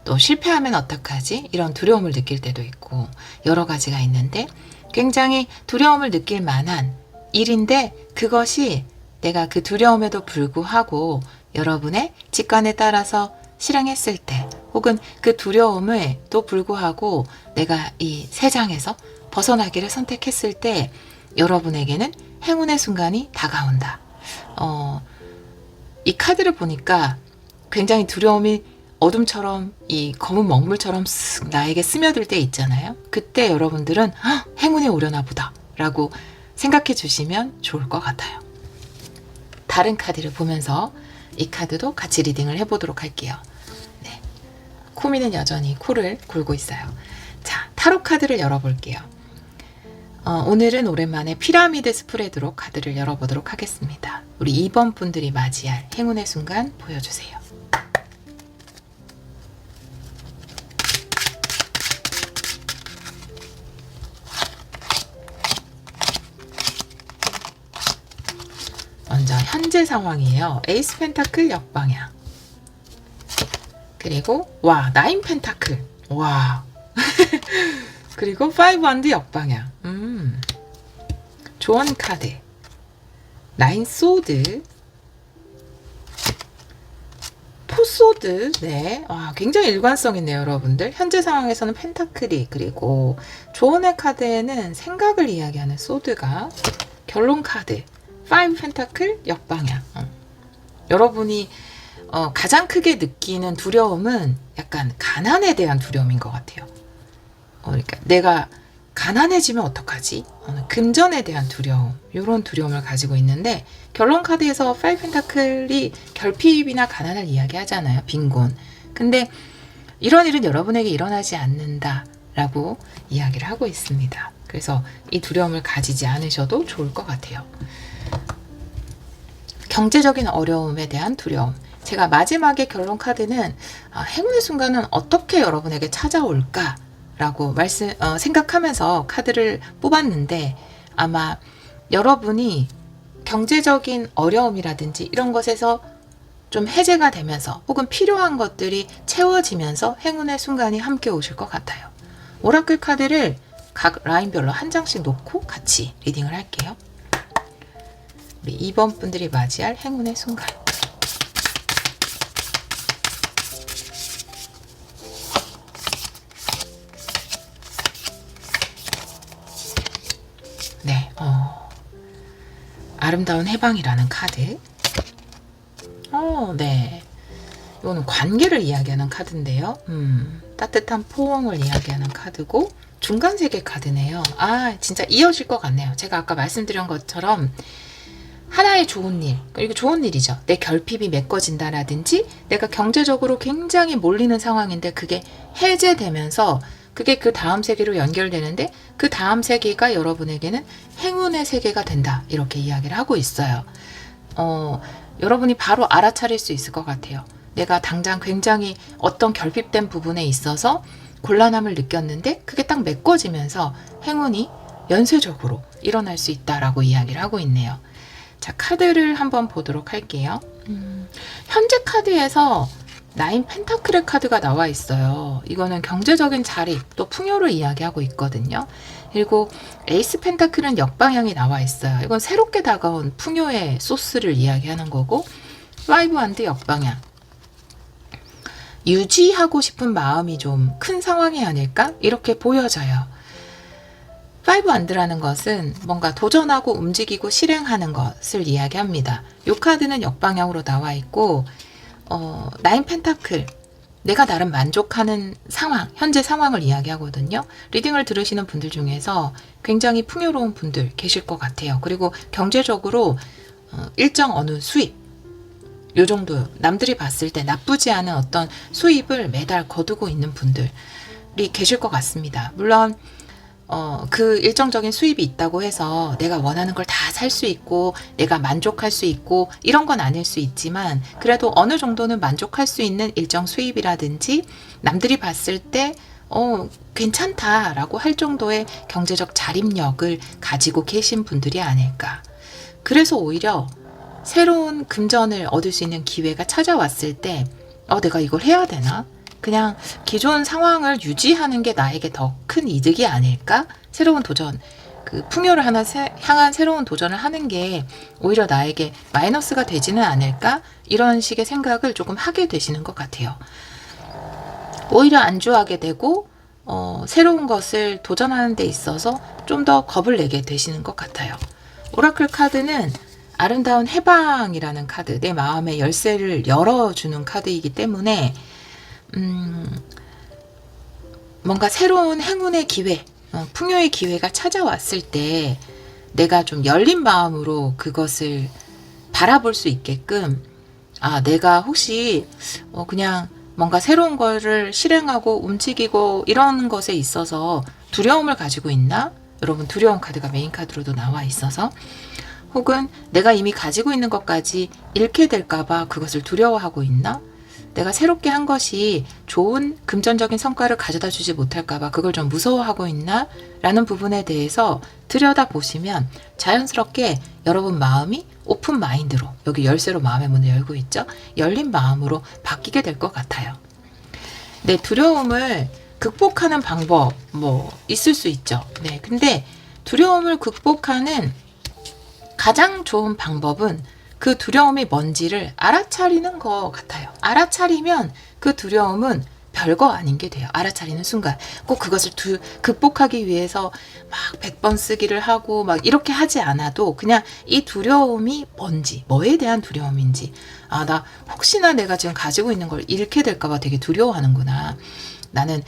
Speaker 1: 또 실패하면 어떡하지? 이런 두려움을 느낄 때도 있고 여러 가지가 있는데, 굉장히 두려움을 느낄 만한 일인데 그것이 내가 그 두려움에도 불구하고 여러분의 직관에 따라서 실행했을 때, 혹은 그 두려움을 또 불구하고 내가 이 세 장에서 벗어나기를 선택했을 때 여러분에게는 행운의 순간이 다가온다. 이 카드를 보니까 굉장히 두려움이 어둠처럼, 이 검은 먹물처럼 쓱 나에게 스며들 때 있잖아요. 그때 여러분들은 행운이 오려나 보다 라고 생각해 주시면 좋을 것 같아요. 다른 카드를 보면서 이 카드도 같이 리딩을 해보도록 할게요. 코미는 여전히 코를 골고 있어요. 자, 타로 카드를 열어볼게요. 오늘은 오랜만에 피라미드 스프레드로 카드를 열어보도록 하겠습니다. 우리 2번 분들이 맞이할 행운의 순간 보여주세요. 먼저 현재 상황이에요. 에이스 펜타클 역방향. 그리고 나인 펜타클. 그리고 5 원드 역방향. 조언 카드, 나인 소드, 포소드. 네, 굉장히 일관성 있네요, 여러분들. 현재 상황에서는 펜타클이, 그리고 조언의 카드에는 생각을 이야기하는 소드가, 결론 카드, 5 펜타클 역방향. 여러분이 가장 크게 느끼는 두려움은 약간 가난에 대한 두려움인 것 같아요. 그러니까 내가 가난해지면 어떡하지? 금전에 대한 두려움, 이런 두려움을 가지고 있는데, 결론 카드에서 5 펜타클이 결핍이나 가난을 이야기하잖아요. 빈곤. 근데 이런 일은 여러분에게 일어나지 않는다 라고 이야기를 하고 있습니다. 그래서 이 두려움을 가지지 않으셔도 좋을 것 같아요. 경제적인 어려움에 대한 두려움. 제가 마지막에 결론 카드는 행운의 순간은 어떻게 여러분에게 찾아올까 라고 생각하면서 카드를 뽑았는데, 아마 여러분이 경제적인 어려움이라든지 이런 것에서 좀 해제가 되면서, 혹은 필요한 것들이 채워지면서 행운의 순간이 함께 오실 것 같아요. 오라클 카드를 각 라인별로 한 장씩 놓고 같이 리딩을 할게요. 우리 2번 분들이 맞이할 행운의 순간. 네, 아름다운 해방이라는 카드. 네. 이거는 관계를 이야기하는 카드인데요. 따뜻한 포옹을 이야기하는 카드고, 중간 세계 카드네요. 진짜 이어질 것 같네요. 제가 아까 말씀드린 것처럼 하나의 좋은 일, 이거 좋은 일이죠. 내 결핍이 메꿔진다라든지, 내가 경제적으로 굉장히 몰리는 상황인데 그게 해제되면서 그게 그 다음 세계로 연결되는데, 그 다음 세계가 여러분에게는 행운의 세계가 된다, 이렇게 이야기를 하고 있어요. 여러분이 바로 알아차릴 수 있을 것 같아요. 내가 당장 굉장히 어떤 결핍된 부분에 있어서 곤란함을 느꼈는데 그게 딱 메꿔지면서 행운이 연쇄적으로 일어날 수 있다라고 이야기를 하고 있네요. 자, 카드를 한번 보도록 할게요. 현재 카드에서 9 펜타클의 카드가 나와 있어요. 이거는 경제적인 자립, 또 풍요를 이야기하고 있거든요. 그리고 에이스 펜타클은 역방향이 나와 있어요. 이건 새롭게 다가온 풍요의 소스를 이야기하는 거고, 5 한드 역방향. 유지하고 싶은 마음이 좀 큰 상황이 아닐까? 이렇게 보여져요. 5 안드라는 것은 뭔가 도전하고 움직이고 실행하는 것을 이야기합니다. 이 카드는 역방향으로 나와 있고, 9 펜타클, 내가 나름 만족하는 상황, 현재 상황을 이야기하거든요. 리딩을 들으시는 분들 중에서 굉장히 풍요로운 분들 계실 것 같아요. 그리고 경제적으로 일정 어느 수입, 요 정도 남들이 봤을 때 나쁘지 않은 어떤 수입을 매달 거두고 있는 분들이 계실 것 같습니다. 물론 그 일정적인 수입이 있다고 해서 내가 원하는 걸 다 살 수 있고 내가 만족할 수 있고 이런 건 아닐 수 있지만, 그래도 어느 정도는 만족할 수 있는 일정 수입이라든지 남들이 봤을 때 괜찮다라고 할 정도의 경제적 자립력을 가지고 계신 분들이 아닐까. 그래서 오히려 새로운 금전을 얻을 수 있는 기회가 찾아왔을 때 내가 이걸 해야 되나? 그냥 기존 상황을 유지하는 게 나에게 더 큰 이득이 아닐까? 새로운 도전, 그 풍요를 향한 새로운 도전을 하는 게 오히려 나에게 마이너스가 되지는 않을까? 이런 식의 생각을 조금 하게 되시는 것 같아요. 오히려 안주하게 되고 새로운 것을 도전하는 데 있어서 좀 더 겁을 내게 되시는 것 같아요. 오라클 카드는 아름다운 해방이라는 카드, 내 마음의 열쇠를 열어주는 카드이기 때문에 뭔가 새로운 행운의 기회, 풍요의 기회가 찾아왔을 때 내가 좀 열린 마음으로 그것을 바라볼 수 있게끔, 내가 혹시 그냥 뭔가 새로운 거를 실행하고 움직이고 이런 것에 있어서 두려움을 가지고 있나? 여러분, 두려움 카드가 메인 카드로도 나와 있어서, 혹은 내가 이미 가지고 있는 것까지 잃게 될까봐 그것을 두려워하고 있나? 내가 새롭게 한 것이 좋은 금전적인 성과를 가져다 주지 못할까봐 그걸 좀 무서워하고 있나? 라는 부분에 대해서 들여다보시면 자연스럽게 여러분 마음이 오픈 마인드로, 여기 열쇠로 마음의 문을 열고 있죠? 열린 마음으로 바뀌게 될 것 같아요. 네, 두려움을 극복하는 방법 있을 수 있죠. 네, 근데 두려움을 극복하는 가장 좋은 방법은 그 두려움이 뭔지를 알아차리는 것 같아요. 알아차리면 그 두려움은 별거 아닌 게 돼요. 알아차리는 순간. 꼭 그것을 극복하기 위해서 막 100번 쓰기를 하고 막 이렇게 하지 않아도 그냥 이 두려움이 뭔지, 뭐에 대한 두려움인지. 아, 나 혹시나 내가 지금 가지고 있는 걸 잃게 될까봐 되게 두려워하는구나. 나는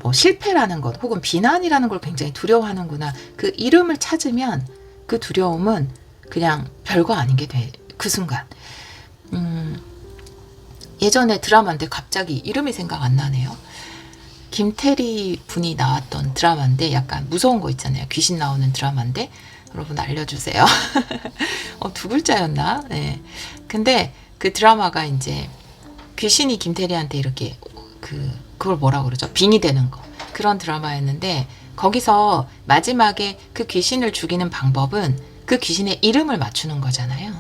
Speaker 1: 뭐 실패라는 것 혹은 비난이라는 걸 굉장히 두려워하는구나. 그 이름을 찾으면 그 두려움은 그냥 별거 아닌 게 돼. 그 순간. 예전에 드라마인데 갑자기 이름이 생각 안 나네요. 김태리 분이 나왔던 드라마인데 약간 무서운 거 있잖아요. 귀신 나오는 드라마인데 여러분 알려주세요. 두 글자였나? 네. 근데 그 드라마가 이제 귀신이 김태리한테 이렇게 그걸 뭐라고 그러죠? 빙이 되는 거. 그런 드라마였는데 거기서 마지막에 그 귀신을 죽이는 방법은 그 귀신의 이름을 맞추는 거잖아요.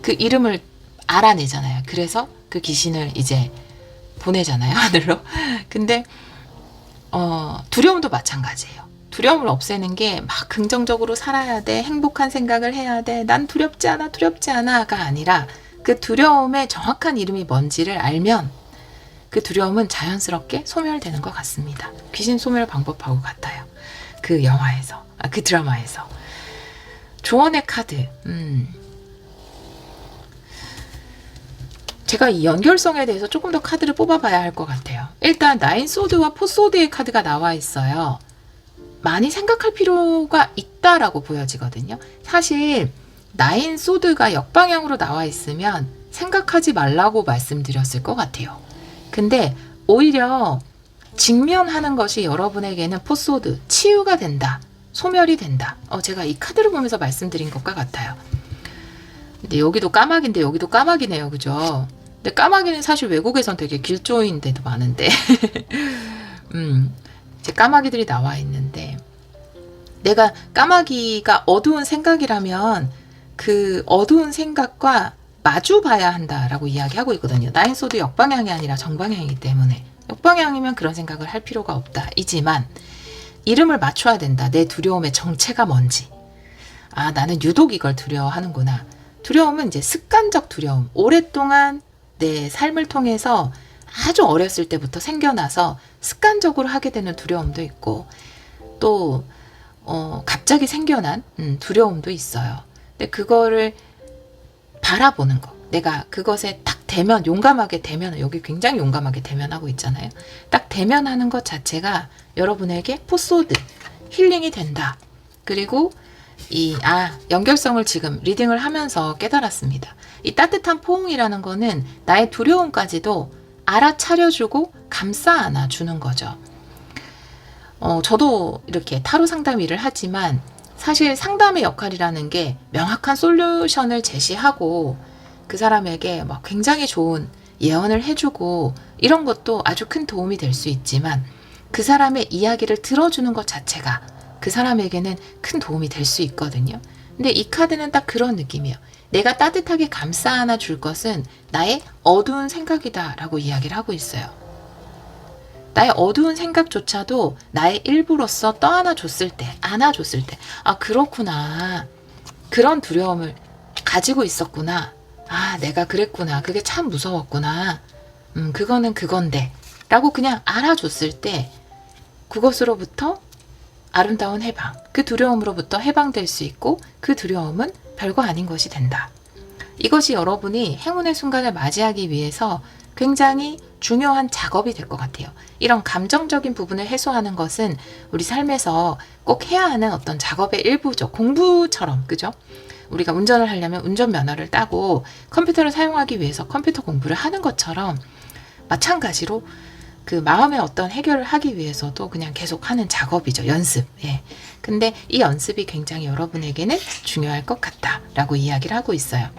Speaker 1: 그 이름을 알아내잖아요. 그래서 그 귀신을 이제 보내잖아요, 하늘로. 근데 두려움도 마찬가지예요. 두려움을 없애는 게 막 긍정적으로 살아야 돼, 행복한 생각을 해야 돼, 난 두렵지 않아, 두렵지 않아가 아니라 그 두려움의 정확한 이름이 뭔지를 알면 그 두려움은 자연스럽게 소멸되는 것 같습니다. 귀신 소멸 방법하고 같아요. 그 영화에서, 그 드라마에서. 조언의 카드. 제가 이 연결성에 대해서 조금 더 카드를 뽑아봐야 할 것 같아요. 일단 나인 소드와 포소드의 카드가 나와 있어요. 많이 생각할 필요가 있다라고 보여지거든요. 사실 나인 소드가 역방향으로 나와 있으면 생각하지 말라고 말씀드렸을 것 같아요. 근데 오히려 직면하는 것이 여러분에게는 포소드, 치유가 된다, 소멸이 된다. 제가 이 카드를 보면서 말씀드린 것과 같아요. 근데 여기도 까마귀인데 여기도 까마귀네요. 그죠? 근데 까마귀는 사실 외국에선 되게 길조인 데도 많은데 이제 까마귀들이 나와 있는데 내가 까마귀가 어두운 생각이라면 그 어두운 생각과 마주 봐야 한다라고 이야기하고 있거든요. 나인소드 역방향이 아니라 정방향이기 때문에 역방향이면 그런 생각을 할 필요가 없다. 이지만 이름을 맞춰야 된다. 내 두려움의 정체가 뭔지. 아, 나는 유독 이걸 두려워하는구나. 두려움은 이제 습관적 두려움. 오랫동안 내 삶을 통해서 아주 어렸을 때부터 생겨나서 습관적으로 하게 되는 두려움도 있고 또 갑자기 생겨난 두려움도 있어요. 근데 그거를 바라보는 거. 내가 그것에 딱 용감하게 대면, 여기 굉장히 용감하게 대면하고 있잖아요. 딱 대면하는 것 자체가 여러분에게 포소드, 힐링이 된다. 그리고 연결성을 지금 리딩을 하면서 깨달았습니다. 이 따뜻한 포옹이라는 거는 나의 두려움까지도 알아차려주고 감싸 안아주는 거죠. 저도 이렇게 타로 상담 일을 하지만 사실 상담의 역할이라는 게 명확한 솔루션을 제시하고 그 사람에게 막 굉장히 좋은 예언을 해주고 이런 것도 아주 큰 도움이 될 수 있지만 그 사람의 이야기를 들어주는 것 자체가 그 사람에게는 큰 도움이 될 수 있거든요. 근데 이 카드는 딱 그런 느낌이에요. 내가 따뜻하게 감싸 안아 줄 것은 나의 어두운 생각이다 라고 이야기를 하고 있어요. 나의 어두운 생각조차도 나의 일부로서 떠안아 줬을 때, 안아줬을 때, 아, 그렇구나. 그런 두려움을 가지고 있었구나. 아, 내가 그랬구나. 그게 참 무서웠구나. 그거는 그건데. 라고 그냥 알아줬을 때 그것으로부터 아름다운 해방, 그 두려움으로부터 해방될 수 있고 그 두려움은 별거 아닌 것이 된다. 이것이 여러분이 행운의 순간을 맞이하기 위해서 굉장히 중요한 작업이 될 것 같아요. 이런 감정적인 부분을 해소하는 것은 우리 삶에서 꼭 해야 하는 어떤 작업의 일부죠. 공부처럼, 그죠? 우리가 운전을 하려면 운전면허를 따고 컴퓨터를 사용하기 위해서 컴퓨터 공부를 하는 것처럼 마찬가지로 그 마음의 어떤 해결을 하기 위해서도 그냥 계속 하는 작업이죠. 연습. 예. 근데 이 연습이 굉장히 여러분에게는 중요할 것 같다라고 이야기를 하고 있어요.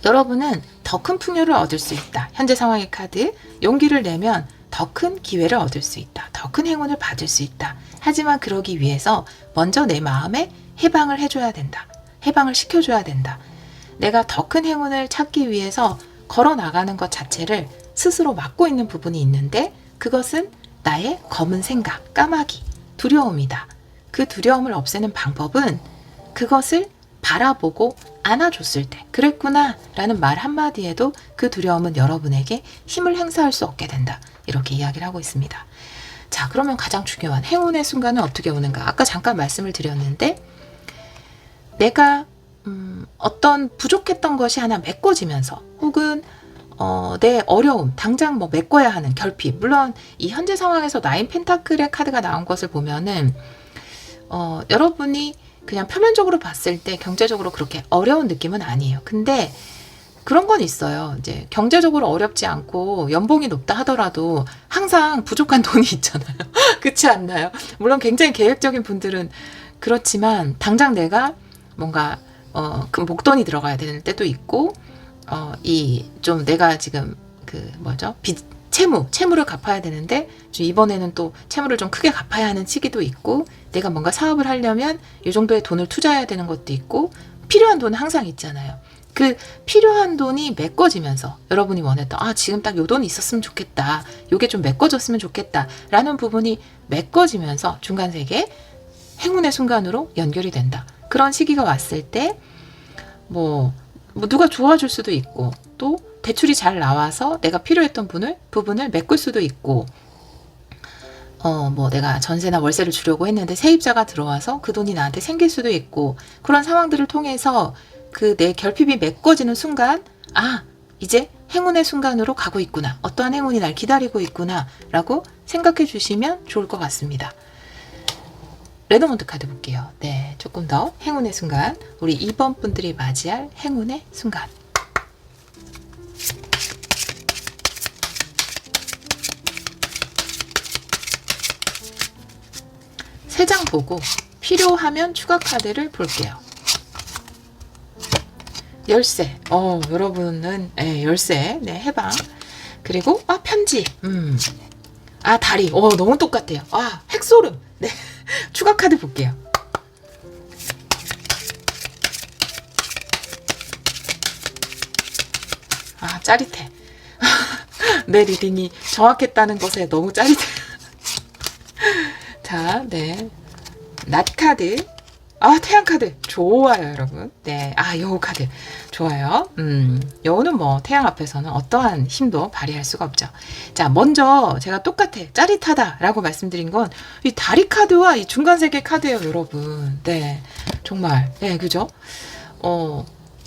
Speaker 1: 여러분은 더 큰 풍요를 얻을 수 있다. 현재 상황의 카드, 용기를 내면 더 큰 기회를 얻을 수 있다. 더 큰 행운을 받을 수 있다. 하지만 그러기 위해서 먼저 내 마음에 해방을 해줘야 된다. 해방을 시켜줘야 된다. 내가 더 큰 행운을 찾기 위해서 걸어 나가는 것 자체를 스스로 막고 있는 부분이 있는데 그것은 나의 검은 생각, 까마귀, 두려움이다. 그 두려움을 없애는 방법은 그것을 바라보고 안아줬을 때 그랬구나 라는 말 한마디에도 그 두려움은 여러분에게 힘을 행사할 수 없게 된다. 이렇게 이야기를 하고 있습니다. 자, 그러면 가장 중요한 행운의 순간은 어떻게 오는가? 아까 잠깐 말씀을 드렸는데 내가 어떤 부족했던 것이 하나 메꿔지면서 혹은 내 어려움, 당장 뭐 메꿔야 하는 결핍, 물론 이 현재 상황에서 나인 펜타클의 카드가 나온 것을 보면은 여러분이 그냥 표면적으로 봤을 때 경제적으로 그렇게 어려운 느낌은 아니에요. 근데 그런 건 있어요. 이제 경제적으로 어렵지 않고 연봉이 높다 하더라도 항상 부족한 돈이 있잖아요. 그렇지 않나요? 물론 굉장히 계획적인 분들은 그렇지만 당장 내가 뭔가 그 목돈이 들어가야 되는 때도 있고 이 좀 내가 지금 그 뭐죠? 채무를 갚아야 되는데 이번에는 또 채무를 좀 크게 갚아야 하는 시기도 있고 내가 뭔가 사업을 하려면 이 정도의 돈을 투자해야 되는 것도 있고 필요한 돈은 항상 있잖아요. 그 필요한 돈이 메꿔지면서 여러분이 원했던 지금 딱 요 돈이 있었으면 좋겠다. 요게 좀 메꿔졌으면 좋겠다. 라는 부분이 메꿔지면서 중간세계 행운의 순간으로 연결이 된다. 그런 시기가 왔을 때 뭐 누가 도와줄 수도 있고 또 대출이 잘 나와서 내가 필요했던 부분을 메꿀 수도 있고 뭐 내가 전세나 월세를 주려고 했는데 세입자가 들어와서 그 돈이 나한테 생길 수도 있고 그런 상황들을 통해서 그 내 결핍이 메꿔지는 순간 이제 행운의 순간으로 가고 있구나. 어떠한 행운이 날 기다리고 있구나 라고 생각해 주시면 좋을 것 같습니다. 레더몬드 카드 볼게요. 네, 조금 더 행운의 순간 우리 2번 분들이 맞이할 행운의 순간 세 장 보고 필요하면 추가 카드를 볼게요. 열쇠. 여러분은 열쇠. 네, 해방. 그리고 편지. 다리. 너무 똑같아요. 핵소름. 네. 추가 카드 볼게요. 짜릿해. 내 리딩이 정확했다는 것에 너무 짜릿해. 자, 네. 낫 카드. 태양 카드. 좋아요, 여러분. 네. 여우 카드. 좋아요. 여우는 뭐, 태양 앞에서는 어떠한 힘도 발휘할 수가 없죠. 자, 먼저 제가 똑같아. 짜릿하다라고 말씀드린 건 이 다리 카드와 이 중간세계 카드예요, 여러분. 네. 정말. 네, 그죠?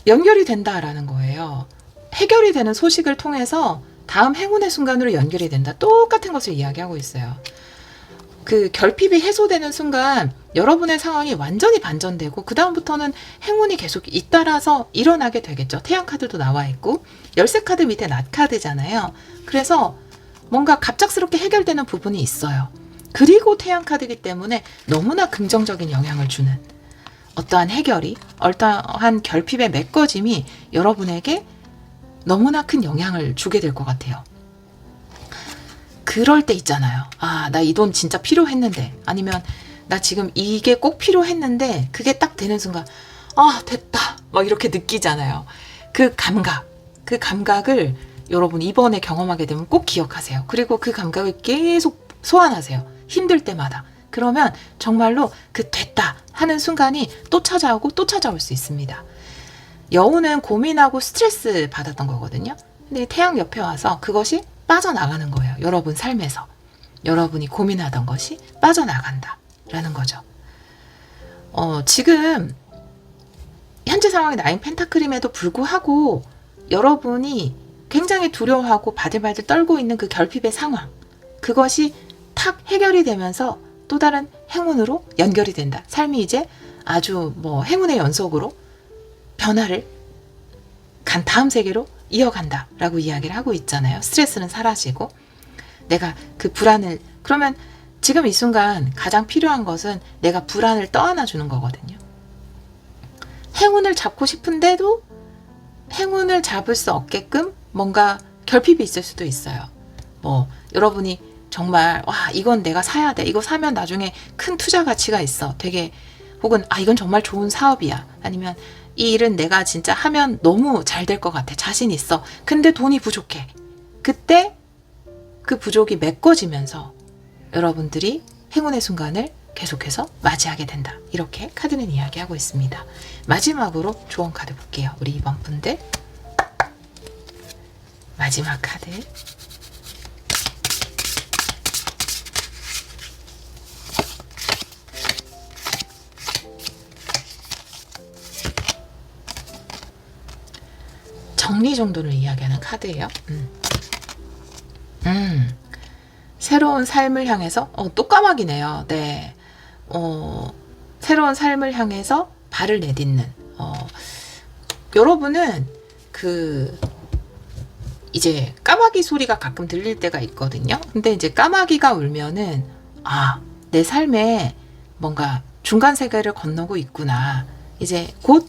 Speaker 1: 연결이 된다라는 거예요. 해결이 되는 소식을 통해서 다음 행운의 순간으로 연결이 된다. 똑같은 것을 이야기하고 있어요. 그 결핍이 해소되는 순간 여러분의 상황이 완전히 반전되고 그 다음부터는 행운이 계속 잇따라서 일어나게 되겠죠. 태양 카드도 나와 있고 열쇠 카드 밑에 낫 카드잖아요. 그래서 뭔가 갑작스럽게 해결되는 부분이 있어요. 그리고 태양 카드이기 때문에 너무나 긍정적인 영향을 주는 어떠한 해결이 어떠한 결핍의 메꿔짐이 여러분에게 너무나 큰 영향을 주게 될 것 같아요. 그럴 때 있잖아요. 나 이 돈 진짜 필요했는데 아니면 나 지금 이게 꼭 필요했는데 그게 딱 되는 순간 됐다 막 이렇게 느끼잖아요. 그 감각을 여러분 이번에 경험하게 되면 꼭 기억하세요. 그리고 그 감각을 계속 소환하세요. 힘들 때마다. 그러면 정말로 그 됐다 하는 순간이 또 찾아오고 또 찾아올 수 있습니다. 여우는 고민하고 스트레스 받았던 거거든요. 근데 태양 옆에 와서 그것이 빠져나가는 거예요. 여러분 삶에서. 여러분이 고민하던 것이 빠져나간다 라는 거죠. 지금 현재 상황의 나인 펜타클임에도 불구하고 여러분이 굉장히 두려워하고 바들바들 떨고 있는 그 결핍의 상황, 그것이 탁 해결이 되면서 또 다른 행운으로 연결이 된다. 삶이 이제 아주 뭐 행운의 연속으로 변화를 간 다음 세계로 이어간다 라고 이야기를 하고 있잖아요. 스트레스는 사라지고 내가 그 불안을, 그러면 지금 이 순간 가장 필요한 것은 내가 불안을 떠안아 주는 거거든요. 행운을 잡고 싶은데도 행운을 잡을 수 없게끔 뭔가 결핍이 있을 수도 있어요. 뭐 여러분이 정말 이건 내가 사야 돼. 이거 사면 나중에 큰 투자 가치가 있어. 되게 혹은 이건 정말 좋은 사업이야. 아니면 이 일은 내가 진짜 하면 너무 잘 될 것 같아. 자신 있어. 근데 돈이 부족해. 그때 그 부족이 메꿔지면서 여러분들이 행운의 순간을 계속해서 맞이하게 된다. 이렇게 카드는 이야기하고 있습니다. 마지막으로 조언 카드 볼게요. 우리 이번 분들 마지막 카드. 정리정돈을 이야기하는 카드예요. 새로운 삶을 향해서 또 까마귀네요. 네. 새로운 삶을 향해서 발을 내딛는 여러분은 이제 까마귀 소리가 가끔 들릴 때가 있거든요. 근데 이제 까마귀가 울면은 내 삶에 뭔가 중간 세계를 건너고 있구나. 이제 곧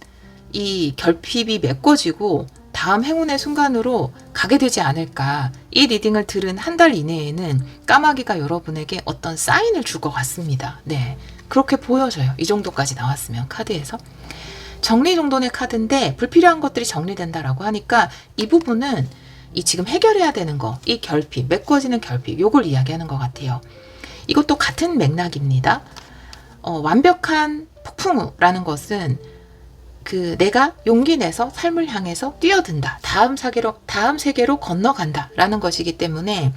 Speaker 1: 이 결핍이 메꿔지고 다음 행운의 순간으로 가게 되지 않을까. 이 리딩을 들은 한 달 이내에는 까마귀가 여러분에게 어떤 사인을 줄 것 같습니다. 네, 그렇게 보여져요. 이 정도까지 나왔으면 카드에서. 정리정돈의 카드인데 불필요한 것들이 정리된다라고 하니까 이 부분은 이 지금 해결해야 되는 거, 이 결핍, 메꿔지는 결핍, 요걸 이야기하는 것 같아요. 이것도 같은 맥락입니다. 완벽한 폭풍우라는 것은 내가 용기 내서 삶을 향해서 뛰어든다. 다음 세계로 건너간다. 라는 것이기 때문에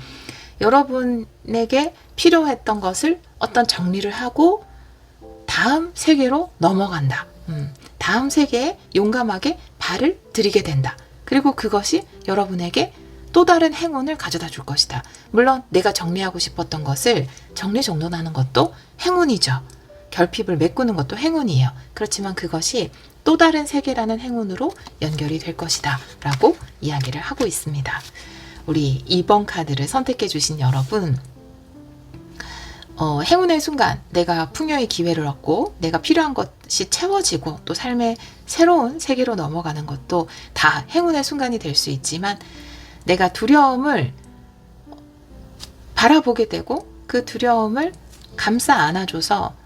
Speaker 1: 여러분에게 필요했던 것을 어떤 정리를 하고 다음 세계로 넘어간다. 다음 세계에 용감하게 발을 들이게 된다. 그리고 그것이 여러분에게 또 다른 행운을 가져다 줄 것이다. 물론 내가 정리하고 싶었던 것을 정리정돈하는 것도 행운이죠. 결핍을 메꾸는 것도 행운이에요. 그렇지만 그것이 또 다른 세계라는 행운으로 연결이 될 것이다 라고 이야기를 하고 있습니다. 우리 2번 카드를 선택해 주신 여러분, 행운의 순간 내가 풍요의 기회를 얻고 내가 필요한 것이 채워지고 또 삶의 새로운 세계로 넘어가는 것도 다 행운의 순간이 될 수 있지만 내가 두려움을 바라보게 되고 그 두려움을 감싸 안아줘서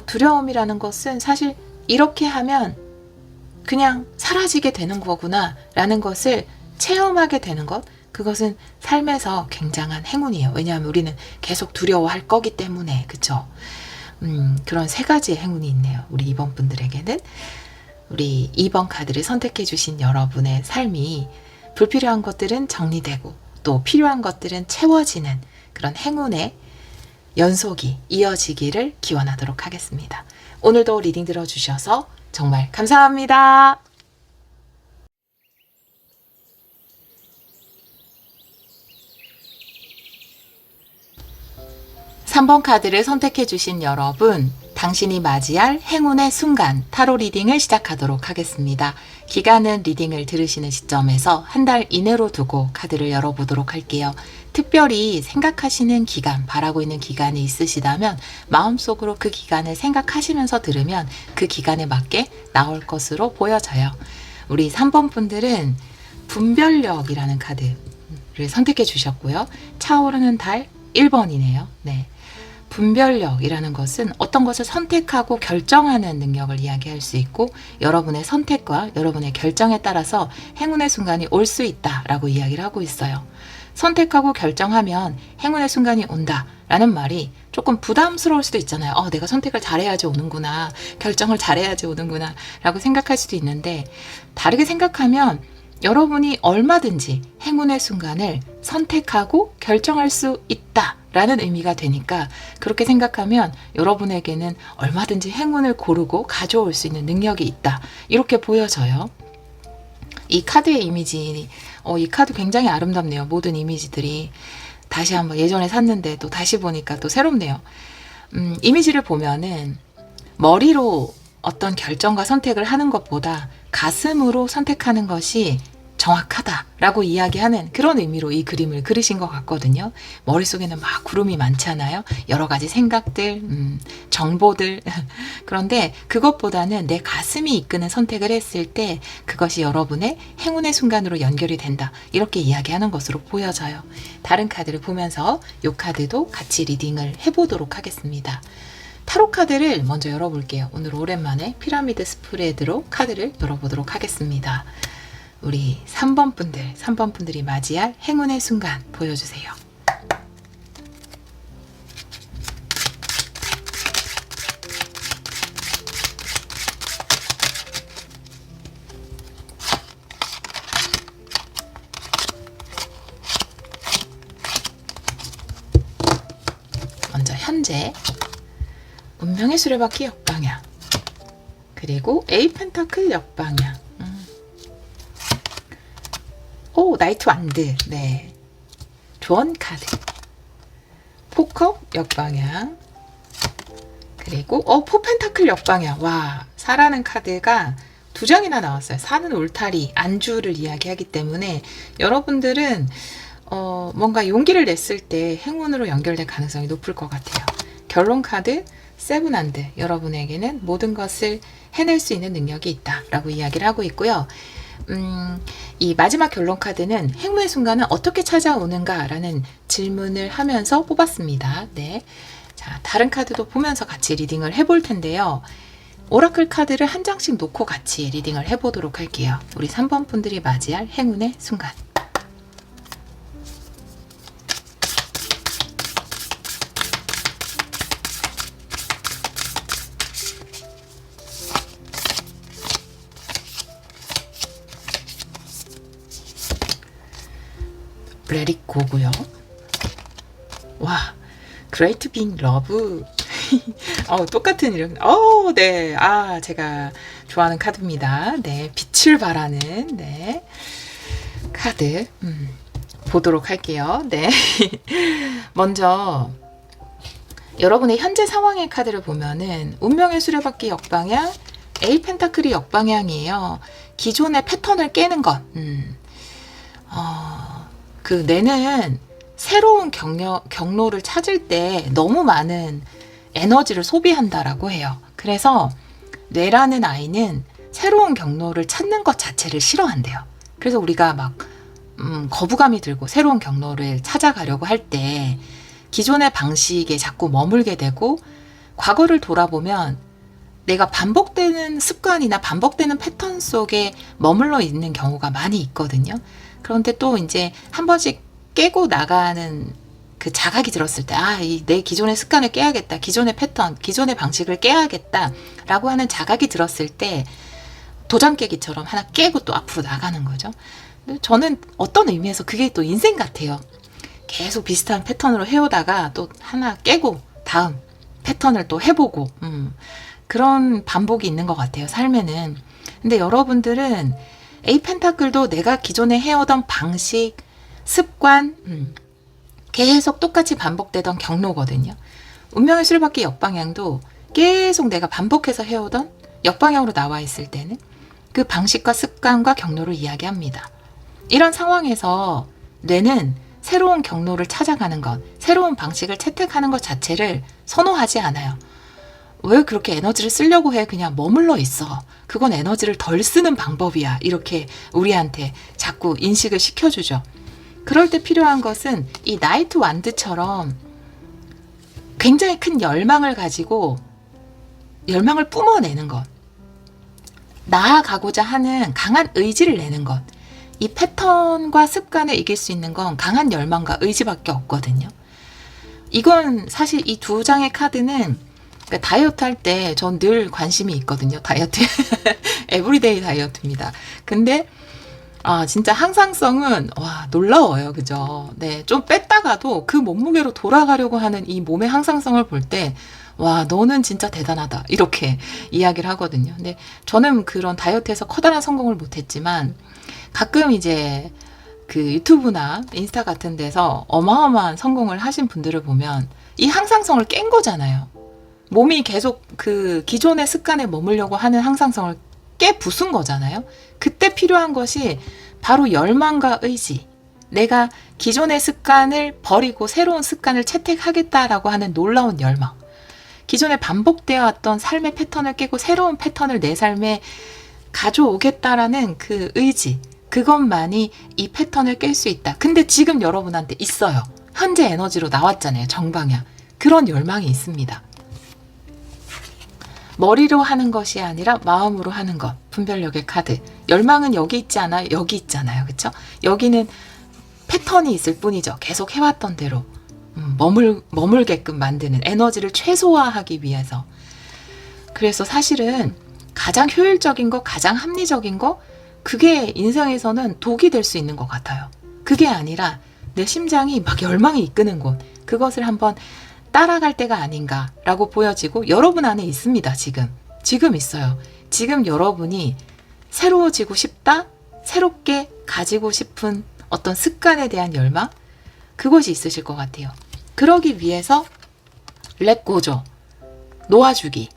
Speaker 1: 두려움이라는 것은 사실 이렇게 하면 그냥 사라지게 되는 거구나 라는 것을 체험하게 되는 것, 그것은 삶에서 굉장한 행운이에요. 왜냐하면 우리는 계속 두려워할 거기 때문에. 그쵸? 그런 세 가지의 행운이 있네요. 우리 2번 분들에게는. 우리 2번 카드를 선택해 주신 여러분의 삶이 불필요한 것들은 정리되고 또 필요한 것들은 채워지는 그런 행운의 연속이 이어지기를 기원하도록 하겠습니다. 오늘도 리딩 들어주셔서 정말 감사합니다. 3번 카드를 선택해 주신 여러분, 당신이 맞이할 행운의 순간 타로 리딩을 시작하도록 하겠습니다. 기간은 리딩을 들으시는 시점에서 한 달 이내로 두고 카드를 열어보도록 할게요. 특별히 생각하시는 기간, 바라고 있는 기간이 있으시다면 마음속으로 그 기간을 생각하시면서 들으면 그 기간에 맞게 나올 것으로 보여져요. 우리 3번 분들은 분별력이라는 카드를 선택해 주셨고요. 차오르는 달 1번이네요. 네. 분별력이라는 것은 어떤 것을 선택하고 결정하는 능력을 이야기할 수 있고 여러분의 선택과 여러분의 결정에 따라서 행운의 순간이 올 수 있다라고 이야기를 하고 있어요. 선택하고 결정하면 행운의 순간이 온다라는 말이 조금 부담스러울 수도 있잖아요. 내가 선택을 잘해야지 오는구나, 결정을 잘해야지 오는구나 라고 생각할 수도 있는데, 다르게 생각하면 여러분이 얼마든지 행운의 순간을 선택하고 결정할 수 있다라는 의미가 되니까, 그렇게 생각하면 여러분에게는 얼마든지 행운을 고르고 가져올 수 있는 능력이 있다, 이렇게 보여져요. 이 카드의 이미지, 이 카드 굉장히 아름답네요. 모든 이미지들이. 다시 한번, 예전에 샀는데 또 다시 보니까 또 새롭네요. 이미지를 보면은 머리로 어떤 결정과 선택을 하는 것보다 가슴으로 선택하는 것이 정확하다라고 이야기하는 그런 의미로 이 그림을 그리신 것 같거든요. 머릿속에는 막 구름이 많잖아요. 여러 가지 생각들, 정보들. 그런데 그것보다는 내 가슴이 이끄는 선택을 했을 때 그것이 여러분의 행운의 순간으로 연결이 된다, 이렇게 이야기하는 것으로 보여져요. 다른 카드를 보면서 이 카드도 같이 리딩을 해보도록 하겠습니다. 타로 카드를 먼저 열어볼게요. 오늘 오랜만에 피라미드 스프레드로 카드를 열어보도록 하겠습니다. 우리 3번 분들이 맞이할 행운의 순간 보여주세요. 현재, 운명의 수레바퀴 역방향, 그리고 에이 펜타클 역방향, 오 나이트 완드, 네, 조언 카드, 포커 역방향, 그리고 포펜타클 역방향. 와, 4라는 카드가 2장이나 나왔어요. 4는 울타리, 안주를 이야기하기 때문에 여러분들은 뭔가 용기를 냈을 때 행운으로 연결될 가능성이 높을 것 같아요. 결론 카드, 세븐한드. 여러분에게는 모든 것을 해낼 수 있는 능력이 있다 라고 이야기를 하고 있고요. 이 마지막 결론 카드는 행운의 순간은 어떻게 찾아오는가 라는 질문을 하면서 뽑았습니다. 네. 자, 다른 카드도 보면서 같이 리딩을 해볼 텐데요. 오라클 카드를 한 장씩 놓고 같이 리딩을 해보도록 할게요. 우리 3번 분들이 맞이할 행운의 순간. 레리고고요. 와, Great Big Love. 똑같은 이름. 네. 제가 좋아하는 카드입니다. 네. 빛을 발하는, 네. 카드. 보도록 할게요. 네. 먼저, 여러분의 현재 상황의 카드를 보면은, 운명의 수레바퀴 역방향, 에이 펜타클이 역방향이에요. 기존의 패턴을 깨는 것. 뇌는 새로운 경로를 찾을 때 너무 많은 에너지를 소비한다라고 해요. 그래서 뇌라는 아이는 새로운 경로를 찾는 것 자체를 싫어한대요. 그래서 우리가 막 거부감이 들고 새로운 경로를 찾아가려고 할 때 기존의 방식에 자꾸 머물게 되고, 과거를 돌아보면 내가 반복되는 습관이나 반복되는 패턴 속에 머물러 있는 경우가 많이 있거든요. 그런데 또 이제 한 번씩 깨고 나가는 그 자각이 들었을 때, 내 기존의 습관을 깨야겠다, 기존의 패턴, 기존의 방식을 깨야겠다 라고 하는 자각이 들었을 때 도장 깨기처럼 하나 깨고 또 앞으로 나가는 거죠. 저는 어떤 의미에서 그게 또 인생 같아요. 계속 비슷한 패턴으로 해오다가 또 하나 깨고 다음 패턴을 또 해보고, 그런 반복이 있는 것 같아요, 삶에는. 근데 여러분들은 에이 펜타클도 내가 기존에 해오던 방식, 습관, 계속 똑같이 반복되던 경로거든요. 운명의 수레바퀴 역방향도 계속 내가 반복해서 해오던 역방향으로 나와 있을 때는 그 방식과 습관과 경로를 이야기합니다. 이런 상황에서 뇌는 새로운 경로를 찾아가는 것, 새로운 방식을 채택하는 것 자체를 선호하지 않아요. 왜 그렇게 에너지를 쓰려고 해? 그냥 머물러 있어. 그건 에너지를 덜 쓰는 방법이야. 이렇게 우리한테 자꾸 인식을 시켜주죠. 그럴 때 필요한 것은 이 나이트 완드처럼 굉장히 큰 열망을 가지고 열망을 뿜어내는 것. 나아가고자 하는 강한 의지를 내는 것. 이 패턴과 습관을 이길 수 있는 건 강한 열망과 의지밖에 없거든요. 이건 사실 이 2장의 카드는 다이어트 할 때 전 늘 관심이 있거든요. 다이어트. 에브리데이 다이어트입니다. 근데 진짜 항상성은 놀라워요. 그죠? 네, 좀 뺐다가도 그 몸무게로 돌아가려고 하는 이 몸의 항상성을 볼 때 너는 진짜 대단하다. 이렇게 이야기를 하거든요. 근데 저는 그런 다이어트에서 커다란 성공을 못했지만 가끔 이제 그 유튜브나 인스타 같은 데서 어마어마한 성공을 하신 분들을 보면 이 항상성을 깬 거잖아요. 몸이 계속 그 기존의 습관에 머물려고 하는 항상성을 부순 거잖아요. 그때 필요한 것이 바로 열망과 의지. 내가 기존의 습관을 버리고 새로운 습관을 채택하겠다라고 하는 놀라운 열망. 기존에 반복되어 왔던 삶의 패턴을 깨고 새로운 패턴을 내 삶에 가져오겠다라는 그 의지. 그것만이 이 패턴을 깰 수 있다. 근데 지금 여러분한테 있어요. 현재 에너지로 나왔잖아요. 정방향. 그런 열망이 있습니다. 머리로 하는 것이 아니라 마음으로 하는 것. 분별력의 카드. 열망은 여기 있지 않아요? 여기 있잖아요. 그쵸? 여기는 패턴이 있을 뿐이죠. 계속 해왔던 대로 머물게끔 만드는 에너지를 최소화하기 위해서. 그래서 사실은 가장 효율적인 거, 가장 합리적인 거, 그게 인생에서는 독이 될 수 있는 것 같아요. 그게 아니라 내 심장이 막 열망이 이끄는 곳, 그것을 한번 따라갈 때가 아닌가라고 보여지고 여러분 안에 있습니다. 지금 있어요. 지금 여러분이 새로워지고 싶다, 새롭게 가지고 싶은 어떤 습관에 대한 열망, 그것이 있으실 것 같아요. 그러기 위해서 렛고죠. 놓아주기.